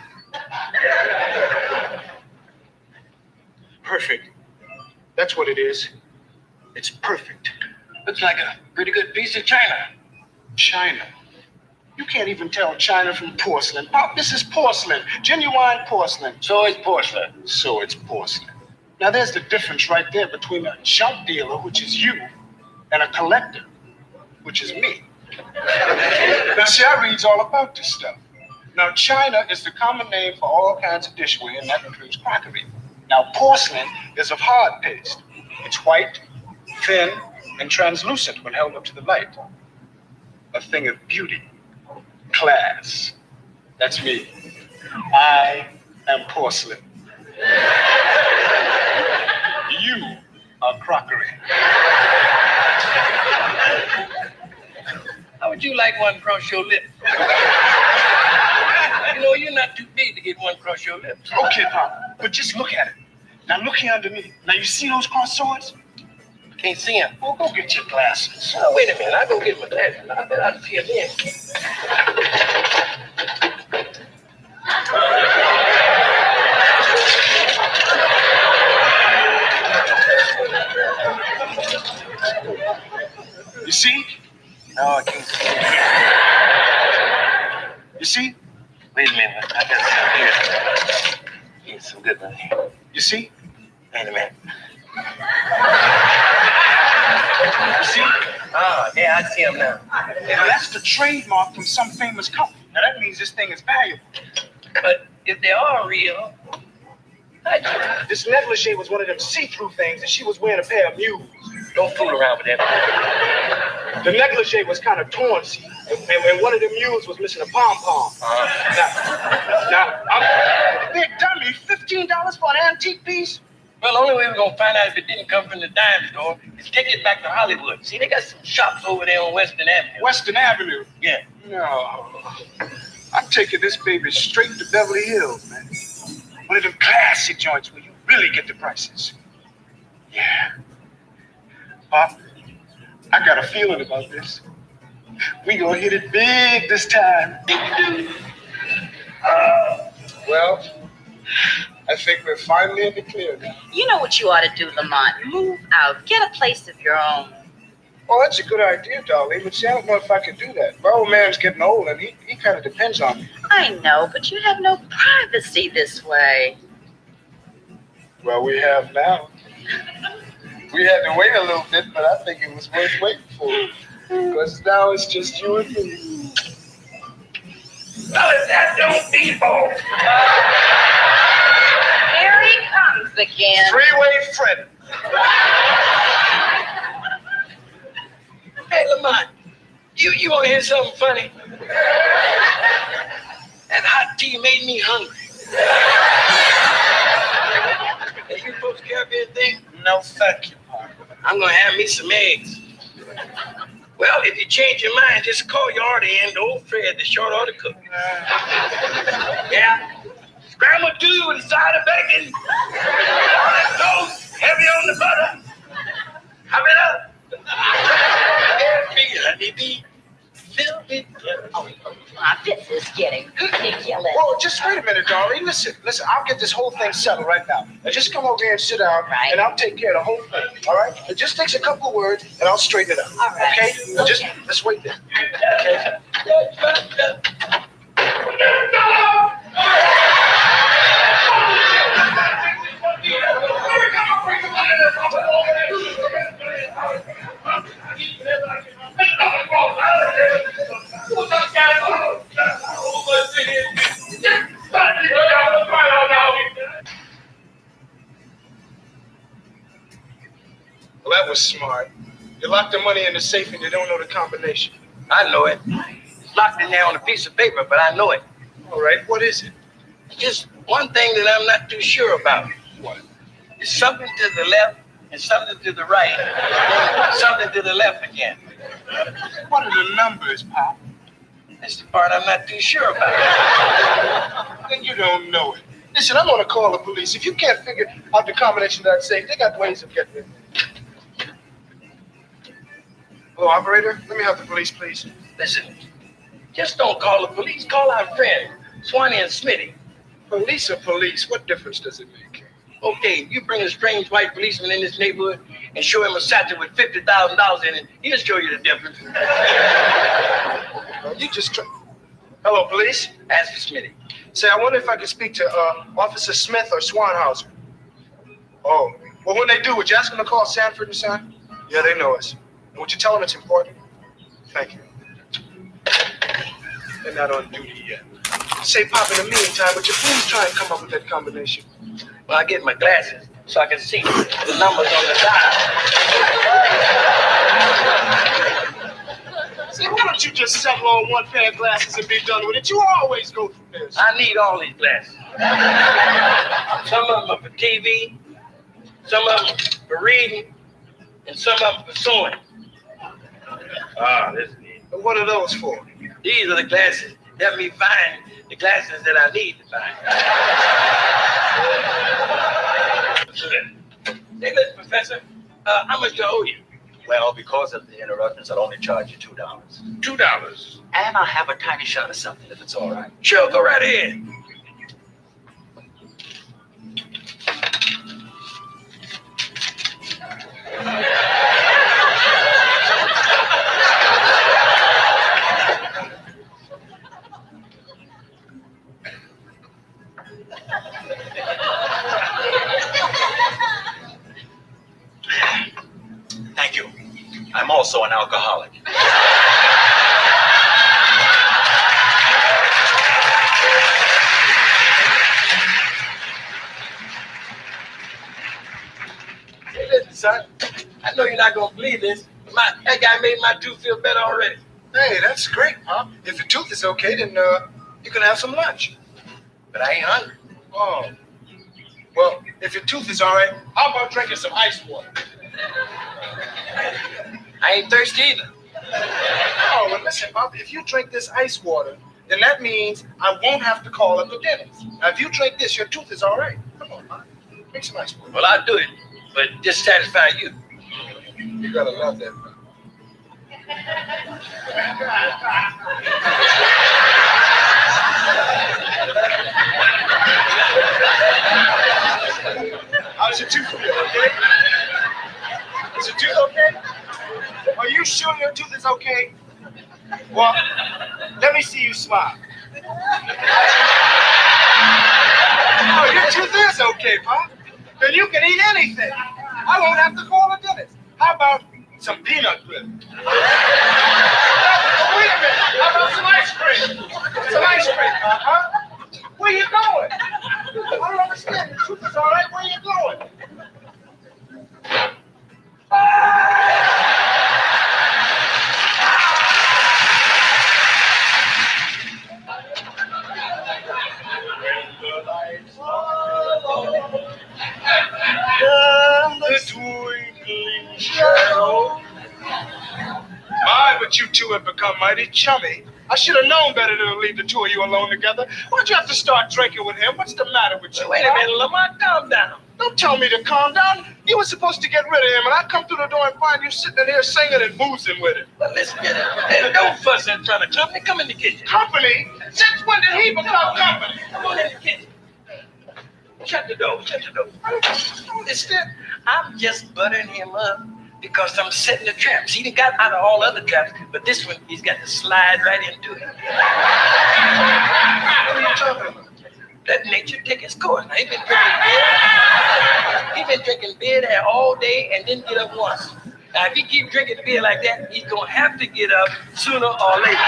Perfect. That's what it is. It's perfect. Looks like a pretty good piece of china. China. You can't even tell China from porcelain. Pop, this is porcelain. Genuine porcelain. So is porcelain. So it's porcelain. Now there's the difference right there between a junk dealer, which is you, and a collector, which is me. Now see, I reads all about this stuff. Now China is the common name for all kinds of dishware, and that includes crockery. Now porcelain is of hard paste. It's white, thin, and translucent when held up to the light. A thing of beauty, class. That's me. I am porcelain. You are crockery. How would you like one across your lips? You know, you're not too big to get one across your lips. Okay, Pop, but just look at it. Now look here underneath. Now you see those cross swords? Can't see him. Well, go get your glasses. Oh, wait a minute. I'll go get my glasses. I bet I'll see him then. You see? No, I can't see him. You see? Wait a minute. I got some here. Here's some good ones here. You see? Wait a minute. You see? Oh, yeah, I see him now. Now that's the trademark from some famous company. Now that means this thing is valuable. But if they are real, this negligee was one of them see-through things, and she was wearing a pair of mules. Don't fool around with that. The negligee was kind of torn, see, and one of the mules was missing a pom-pom. Now, I'm big dummy, $15 for an antique piece? Well, the only way we're gonna find out if it didn't come from the dime store is take it back to Hollywood. See, they got some shops over there on Western Avenue. Western Avenue? Yeah. No. I'm taking this baby straight to Beverly Hills, man. One of them classy joints where you really get the prices. Yeah. Pop, I got a feeling about this. We gonna hit it big this time. Well, I think we're finally in the clear now. You know what you ought to do, Lamont? Move out. Get a place of your own. Oh, that's a good idea, Darlene, but see, I don't know if I can do that. My old man's getting old, and he kind of depends on me. I know, but you have no privacy this way. Well, we have now. We had to wait a little bit, but I think it was worth waiting for. Because now it's just you and me. Well, that don't people. Here he comes again. Three-way Fred. Hey, Lamont, you want to hear something funny? That hot tea made me hungry. Hey, you folks care of anything? No, thank you, Pop. I'm going to have me some eggs. Well, if you change your mind, just call your order in to old Fred, the short order cook. Yeah? Scrambled too with a side of bacon. Toast, heavy on the butter. Hop it up. Every honeybee filled with This is getting ridiculous. Whoa, just wait a minute, Darlene. Listen, I'll get this whole thing settled right now. Now just come over here and sit down, and I'll take care of the whole thing, all right? It just takes a couple of words, and I'll straighten it out, all right. okay? Now just, let's wait there, okay? Well, that was smart. You locked the money in the safe and you don't know the combination. I know it. It's locked in there on a piece of paper, but I know it. All right, what is it? Just one thing that I'm not too sure about. What? It's something to the left and something to the right. Something to the left again. What are the numbers, Pop? That's the part I'm not too sure about. Then you don't know it. Listen, I'm gonna call the police. If you can't figure out the combination of that safe, they got ways of getting it. Hello, operator. Let me have the police, please. Listen, just don't call the police. Call our friend, Swanee and Smitty. Police or police? What difference does it make? Okay, you bring a strange white policeman in this neighborhood and show him a satchel with $50,000 in it. He'll show you the difference. You just try. Hello, police. Ask for Smitty. Say, I wonder if I could speak to Officer Smith or Swanhauser. Oh, well, when they do, would you ask them to call Sanford and Son? Yeah, they know us. And would you tell them it's important? Thank you. They're not on duty yet. Say, Pop, in the meantime, would you please try and come up with that combination? Well, I get my glasses so I can see the numbers on the side. See, why don't you just settle on one pair of glasses and be done with it? You always go through this. I need all these glasses. Some of them are for TV, some of them for reading, and some of them for sewing. Ah, this is neat. And what are those for? These are the glasses that help me find the glasses that I need to find. Hey, listen, Professor, how much do I owe you? Well, because of the interruptions, I'll only charge you $2. $2. And I'll have a tiny shot of something if it's all right. Sure, go right ahead. Thank you. I'm also an alcoholic. Hey, listen, son. I know you're not going to believe this, but That guy made my tooth feel better already. Hey, that's great, Pop. If your tooth is okay, then you can have some lunch. But I ain't hungry. Oh. Well, if your tooth is all right, how about drinking some ice water? I ain't thirsty either. Oh, well, listen, Pop, if you drink this ice water, then that means I won't have to call up the dentist. Now, if you drink this, your tooth is all right. Come on, Pop. Drink some ice water. Well, I'll do it, but just satisfy you. You gotta love that, man. How's your tooth feel, okay? Is your tooth okay? Are you sure your tooth is okay? Well, let me see you smile. Oh, your tooth is okay, Pop. Then you can eat anything. I won't have to call a dentist. How about some peanut brittle? Wait a minute. How about some ice cream? Some ice cream, huh? Where you going? I don't understand. The tooth is all right. Where you going? The twinkling shadow. My, but you two have become mighty chummy. I should have known better than to leave the two of you alone together. Why'd you have to start drinking with him? What's the matter with you? Wait a minute, Lamont, calm down. Don't tell me to calm down. You were supposed to get rid of him, and I come through the door and find you sitting in here singing and boozing with him. But listen, hey, don't fuss in front of company. Come in the kitchen. Company? Since when did he become company? Come on in the kitchen. Shut the door. Shut the door. Listen, I'm just buttering him up because I'm setting the traps. He done got out of all other traps, but this one, he's got to slide right into it. What are you talking about? Let nature take its course. Now, he been drinking beer there all day and didn't get up once. Now, if he keep drinking beer like that, he's going to have to get up sooner or later.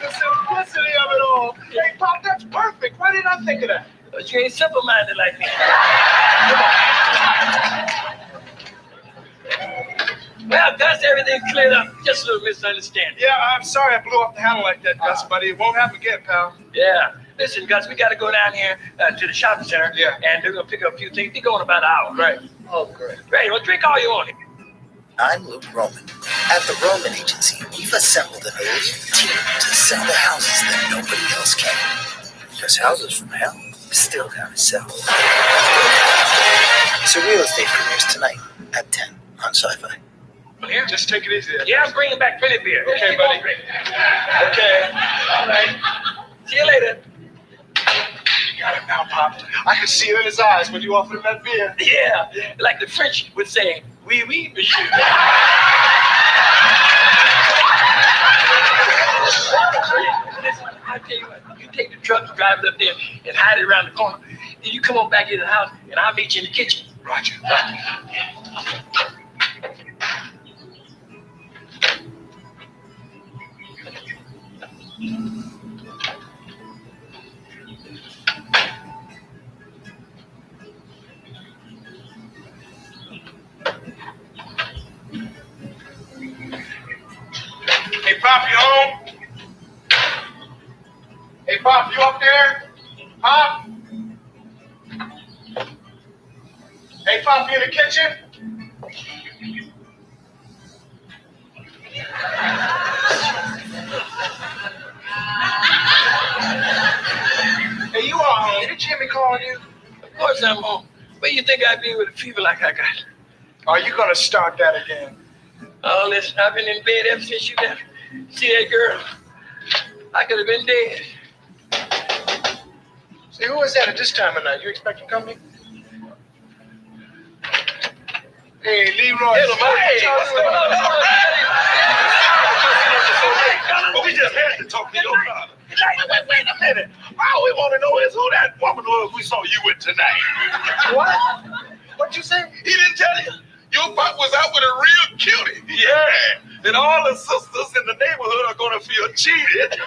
The simplicity of it all. Hey, Pop, that's perfect. Why didn't I think of that? But you ain't simple-minded like me. Well, Gus, everything's cleared up. Just a little misunderstanding. Yeah, I'm sorry I blew off the handle like that, Gus, buddy. It won't happen again, pal. Yeah. Listen, Gus, we got to go down here to the shopping center. Yeah. And they're going to pick up a few things. Be going about an hour. Right. Oh, great. Great. Well, drink all you want. I'm Luke Roman. At the Roman Agency, we've assembled an elite team to sell the houses that nobody else can. Because houses from hell still gotta sell. So Real Estate premieres tonight at 10 on Sci-Fi. Here, just take it easy. Yeah, I'm bringing back plenty of beer. Okay, buddy. Okay. All right. See you later. You got it now, Pop. I could see it in his eyes when you offered him that beer. Yeah, like the French would say, oui, oui, monsieur. Listen, I'll tell you what, you take the truck and drive it up there and hide it around the corner. Then you come on back into the house and I'll meet you in the kitchen. Roger. Hey, Pop, you home? Hey, Pop, you up there? Pop? Hey, Pop, you in the kitchen? Hey, you are home. Did Jimmy call you? Of course I'm home. Where you think I'd be with a fever like I got? Are you going to start that again? Oh, listen, I've been in bed ever since you got see that girl. I could have been dead. Say, who is that at this time of night? You expecting company? Hey, Leroy. Hey, what's going on? But we just had to talk to your father. Wait a minute. All we want to know is who that woman was we saw you with tonight. What? What'd you say? He didn't tell you. Your pop was out with a real cutie. Yeah, and all the sisters in the neighborhood are gonna feel cheated.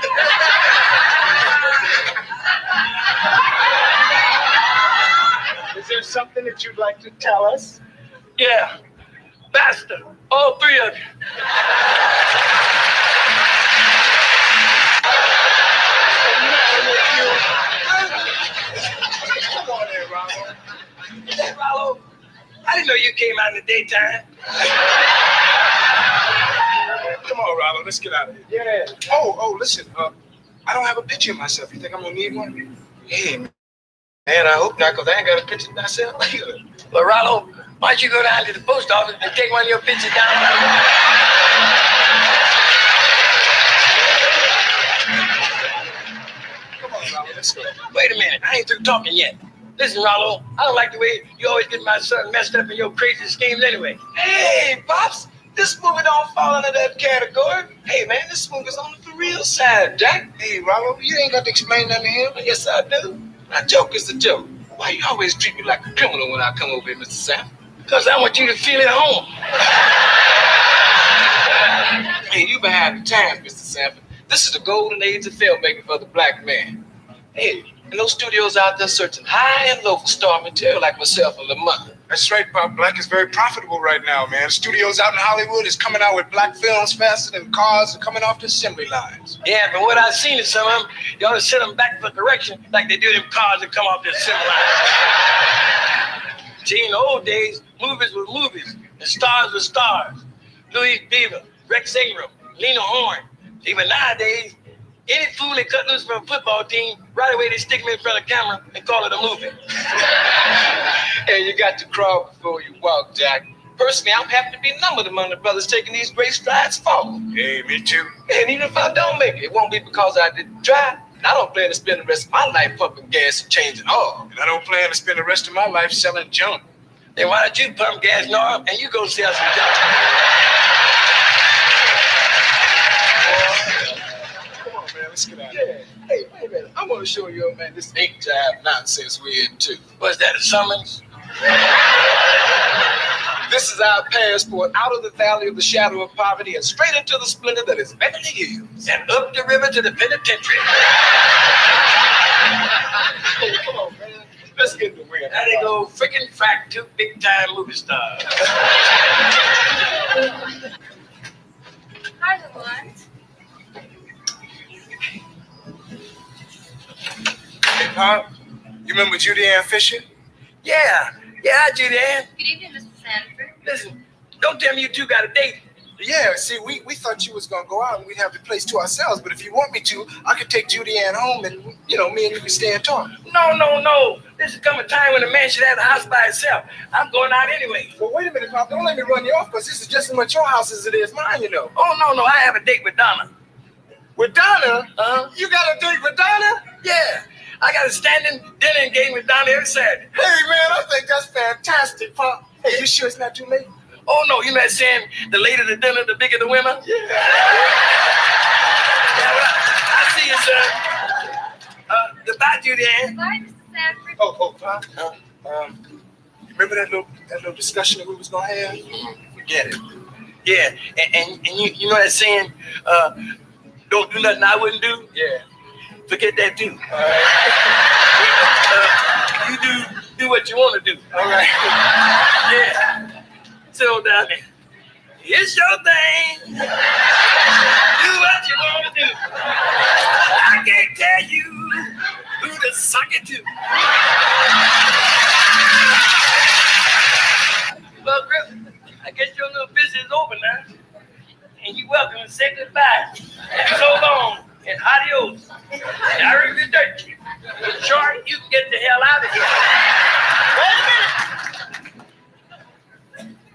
Is there something that you'd like to tell us? Yeah, bastard, all three of you. Come on there, Rollo. Hey, Rollo, I didn't know you came out in the daytime. Come on, Rollo, let's get out of here. Yeah. Oh, listen, I don't have a picture of myself. You think I'm gonna need one? Hey, man, I hope not, because I ain't got a picture of myself either. But Rollo, why don't you go down to the post office and take one of your pictures down? Come on, Rollo, let's go. Wait a minute, I ain't through talking yet. Listen, Rollo, I don't like the way you always get my son messed up in your crazy schemes anyway. Hey, Pops, this movie don't fall under that category. Hey, man, this movie's on the real side, Jack. Hey, Rollo, you ain't got to explain nothing to him. Yes, I do. A joke is a joke. Why you always treat me like a criminal when I come over here, Mr. Sam? Because I want you to feel at home. Hey, you behind the times, Mr. Sanford. This is the golden age of filmmaking for the black man. Hey, and those studios out there searching high and low for star material like myself and Lamont. That's right, Pop. Black is very profitable right now, man. Studios out in Hollywood is coming out with black films faster than cars are coming off the assembly lines. Yeah, but what I've seen in some of them, you ought to send them back for correction like they do them cars that come off the assembly line. See, in the old days, movies were movies, and stars were stars. Louis Beaver, Rex Ingram, Lena Horne. Even nowadays, any fool that cut loose from a football team, right away they stick him in front of the camera and call it a movie. Hey, you got to crawl before you walk, Jack. Personally, I'm happy to be numbered among the brothers taking these great strides forward. Hey, me too. And even if I don't make it, it won't be because I didn't try. And I don't plan to spend the rest of my life pumping gas and changing oil. And I don't plan to spend the rest of my life selling junk. Then why don't you pump gas, Norm, and you go sell some junk? Come on, man, let's get out of Yeah. here. Hey, wait a minute. I want to show you, man, this ink job nonsense we're in, too. What's that, a summons? This is our passport out of the valley of the shadow of poverty and straight into the splendor that is Beverly Hills. And up the river to the penitentiary. Hey, come on, man. Let's get in the wind. There they go, freaking fact, two big-time movie stars. Hi, everyone. Hey, Pop, you remember Judy Ann Fisher? Yeah, Judy Ann. Good evening, Mr. Sanford. Listen, don't tell me you two got a date. Yeah, see, we thought you was going to go out and we'd have the place to ourselves. But if you want me to, I could take Judy Ann home and, me and you can stay and talk. No. This is come a time when a man should have the house by himself. I'm going out anyway. Well, wait a minute, Pop. Don't let me run you off because this is just as much your house as it is mine, you know. Oh, no. I have a date with Donna. With Donna? Uh-huh. You got a date with Donna? Yeah. I got a standing dinner engagement with Donna every Saturday. Hey, man, I think that's fantastic, Pop. Hey, you sure it's not too late? Oh, no, you know that saying, the later the dinner, the bigger the women? Yeah. Well, I'll see you, sir. Goodbye, Judy Ann. Bye, Mr. Sanford. Oh, Pop. Remember that little discussion that we was going to have? Forget it. Yeah, and you know that saying, don't do nothing I wouldn't do? Yeah. Forget that, too. All right. You do what you want to do. All right. Yeah. So down there. It's your thing. Do what you want to do. I can't tell you who to suck it to. Well, Griff, I guess your little business is over now. And you're welcome to say goodbye. So long and adios. And I revert you. In short, you can get the hell out of here. Wait a minute.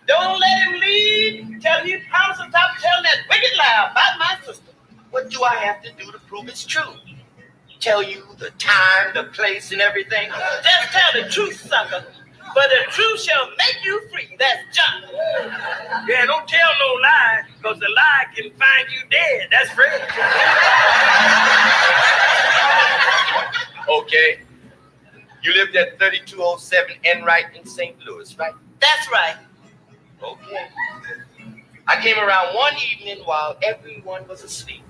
Don't let him leave till he promises to stop telling that wicked lie about my sister. What do I have to do to prove it's true? Tell you the time, the place, and everything? Just tell the truth, sucker. But the truth shall make you free. That's John. Yeah, don't tell no lie, because the lie can find you dead. That's Fred. Okay. You lived at 3207 Enright in St. Louis, right? That's right. Okay. I came around one evening while everyone was asleep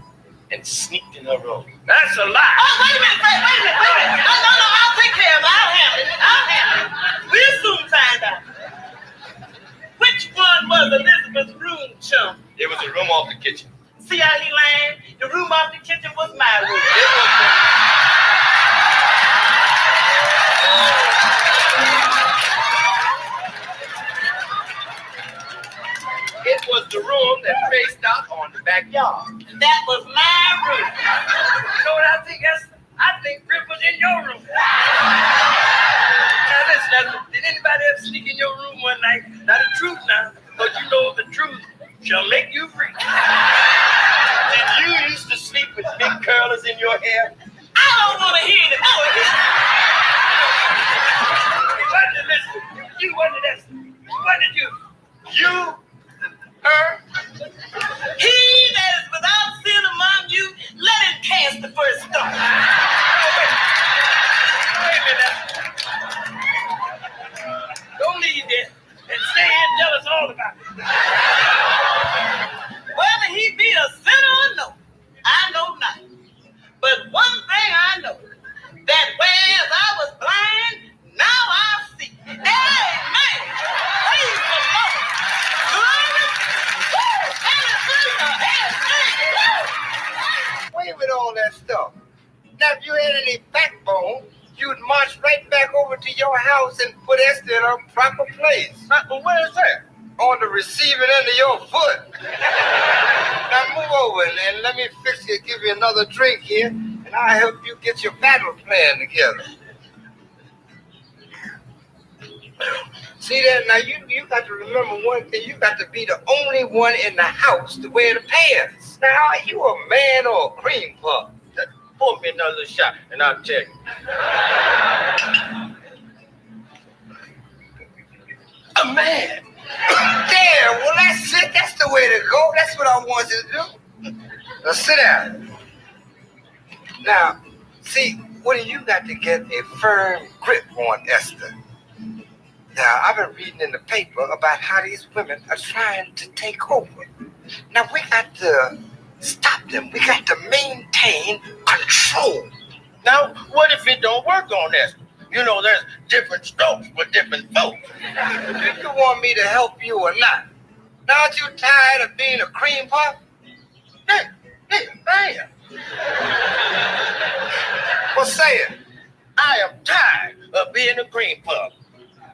and sneaked in her room. That's a lie. Oh, wait a minute. No, I'll take care of it. I'll handle it. We'll soon find out. Which one was Elizabeth's room, chum? It was a room off the kitchen. See how he lying? The room off the kitchen was my room. It was the room that faced out on the backyard. That was my room. You know what I think, Esther? I think Rip was in your room. Now listen, did anybody ever sneak in your room one night? Now the truth now, because you know the truth shall make you free. Did you used to sleep with big curlers in your hair? I don't want to hear it. Listen, you wasn't Esther. What did you? You? Her? He that is without sin among you, let him cast the first stone. Wait a minute. Don't leave there and stay here and tell us all about it. Whether he be a sinner or no, I know not. But one thing I know, that whereas I was blind, now I see. Amen. Praise the Lord. Glory. Away with all that stuff. Now, if you had any backbone, you'd march right back over to your house and put Esther in her proper place. But where is that? On the receiving end of your foot. Now move over and let me fix you, give you another drink here, and I'll help you get your battle plan together. See that? Now you got to remember one thing. You got to be the only one in the house to wear the pants. Now, are you a man or a cream puff? Pour me another shot and I'll tell you. A man? Yeah, well, that's it. That's the way to go. That's what I want you to do. Now, sit down. Now, see, what do you got to get a firm grip on Esther? Now, I've been reading in the paper about how these women are trying to take over. Now, we got to stop them. We got to maintain control. Now, what if it don't work on Esther? You know, there's different strokes for different folks. Do you want me to help you or not? Now, aren't you tired of being a cream puff? Hey, man. Well, say it. I am tired of being a cream puff.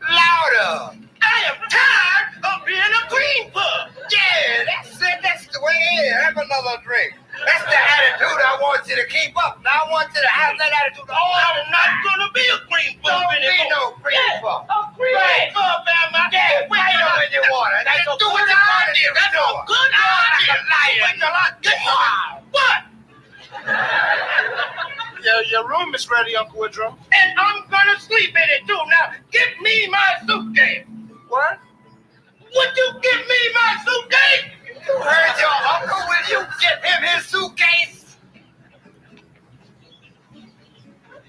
Louder. I am tired of being a cream puff. Yeah, that's it. That's the way it is. Have another drink. That's the attitude I want you to keep up. Now I want you to have that attitude. Oh, I'm not going to be a cream puff Don't anymore. be no cream puff. A cream puff, am I? Yeah, wait till you want it. That's a good idea. That's a good idea. Wait till I get you. What? Your room is ready, Uncle Woodrow. And I'm going to sleep in it, too. Now, give me my suitcase. What? Would you give me my suitcase? You heard your uncle. Will you give him his suitcase?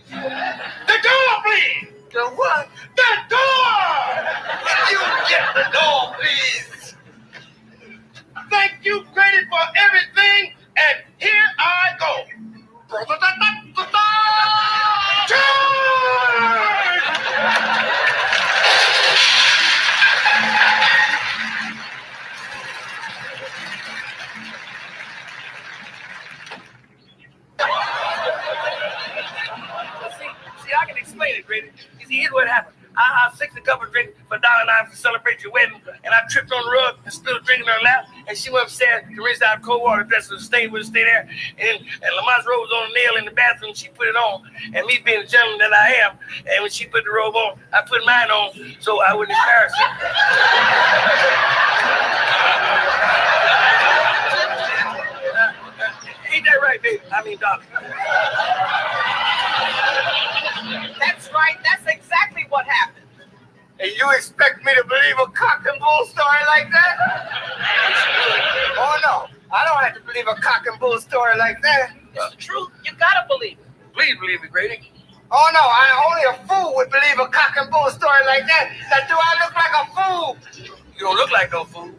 The door, please. The what? The door. Will you get the door, please? Thank you, credit for everything, and here I go. See, I can explain it, Grady. You see, here's what happened. I fixed a couple of drinks for Dollar and I to celebrate your wedding, and I tripped on the rug and spilled a drink in her lap, and she went upstairs to rinse out cold water dress and stay there. And Lamont's robe was on a nail in the bathroom. She put it on, and me being the gentleman that I am, and when she put the robe on, I put mine on so I wouldn't embarrass her. Ain't that right, baby? I mean, Dollar. That's right. That's exactly what happened. And you expect me to believe a cock and bull story like that? Oh, no. I don't have to believe a cock and bull story like that. It's the truth. You gotta believe it. Please believe it, Grady. Oh, no. Only a fool would believe a cock and bull story like that. Now, do I look like a fool? You don't look look like no fool.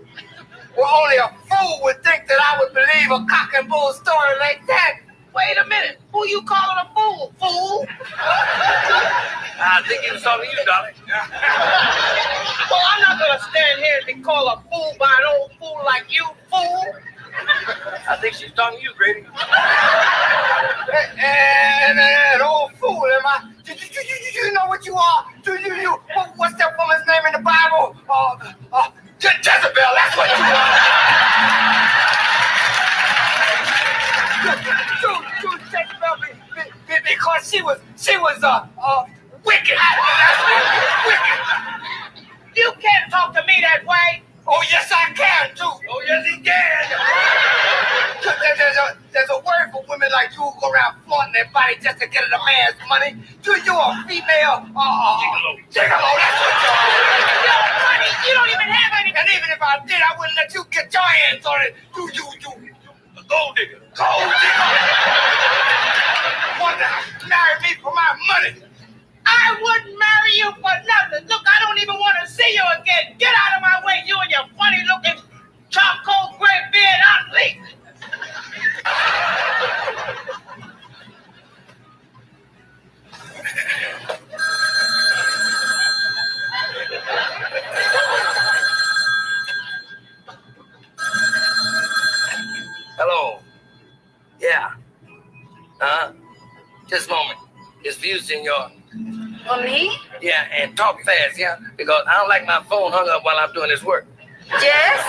Well, only a fool would think that I would believe a cock and bull story like that. Wait a minute. Who you calling a fool? Fool? I think he was talking to you, darling. Well, I'm not gonna stand here and be called a fool by an old fool like you, fool. I think she's talking to you, Grady. And an old fool, am I? Do you know what you are? What's that woman's name in the Bible? Jezebel, that's what you are. Jezebel, because she was wicked. Wicked. You can't talk to me that way. Oh, yes, I can, too. Oh, yes, he can. There's a word for women like you who go around flaunting their body just to get a man's money. You a female gigolo. Gigolo, that's what you are. Honey, you don't even have any. And even if I did, I wouldn't let you get your hands on it. You. A gold digger. Gold digger. Want to marry me for my money? I wouldn't marry you for nothing. Look, I don't even want to see you again. Get out of my way, you and your funny-looking charcoal gray beard. I'm leaving. Hello. Yeah. Just a moment. It's for you, senor. For me? Yeah, and talk fast, yeah? Because I don't like my phone hung up while I'm doing this work. Yes?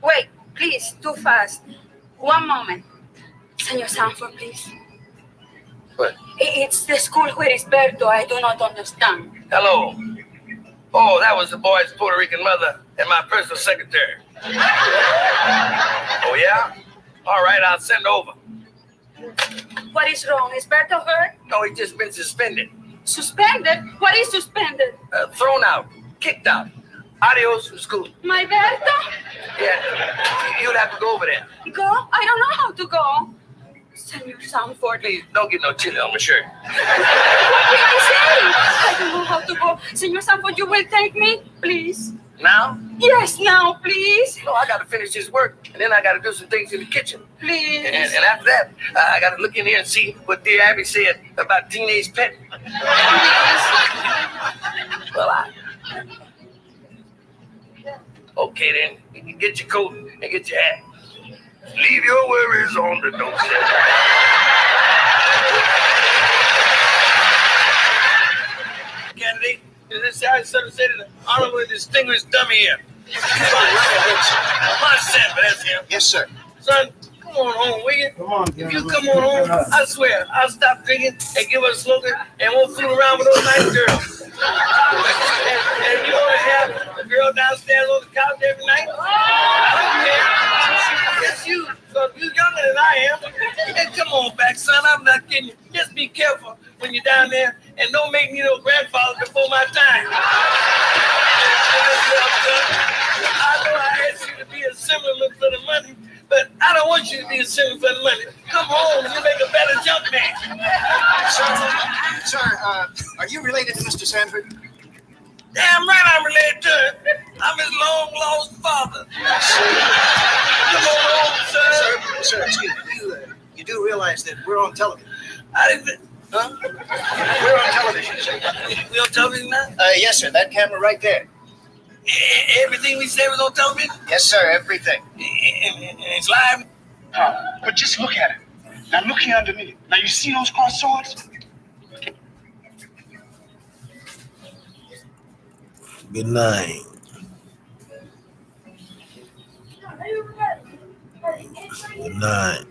Wait, please, too fast. One moment. Senor Sanford, please. What? It's the school where is Berto. I do not understand. Hello. Oh, that was the boy's Puerto Rican mother and my personal secretary. Oh, yeah? All right, I'll send over. What is wrong? Is Berto hurt? No, he just been suspended. Suspended? What is suspended? Thrown out. Kicked out. Adios from school. My Berto? Yeah, you'll have to go over there. Go? I don't know how to go. Senor Sanford. Please, don't get no chili on my shirt. What did I say? I don't know how to go. Senor Sanford, you will take me? Please. Now? Yes, now, please. No, I got to finish this work, and then I got to do some things in the kitchen. Please. And after that, I got to look in here and see what dear Abby said about teenage pet. Well, okay, then. You get your coat and get your hat. Leave your worries on the doorstep. Candidate, this I sort of said to the honorable distinguished dummy here. My Sanford, that's him. Yes, sir. Son, come on home, will you? Come on, if you come on home, I swear, I'll stop drinking and give us smoking and won't fool around with those nice girls. and you want to have a girl downstairs on the couch every night? Yes, you. So you're younger than I am. And come on back, son. I'm not kidding you. Just be careful when you're down there and don't make me no grandfather before my time. I know I asked you to be a similar for the money, but I don't want you to be a similar for the money. Come home, you make a better jump man. Sir, are you related to Mr. Sanford? Damn right I'm related to him. I'm his long-lost father. Come on home, Sir, excuse me. You do realize that we're on television? Huh? We're on television, sir. We on television now? Yes, sir. That camera right there. Everything we said was on television? Yes, sir. Everything. And it's live? But just look at it. Now look here underneath. Now you see those crossed swords? Good night. Good night.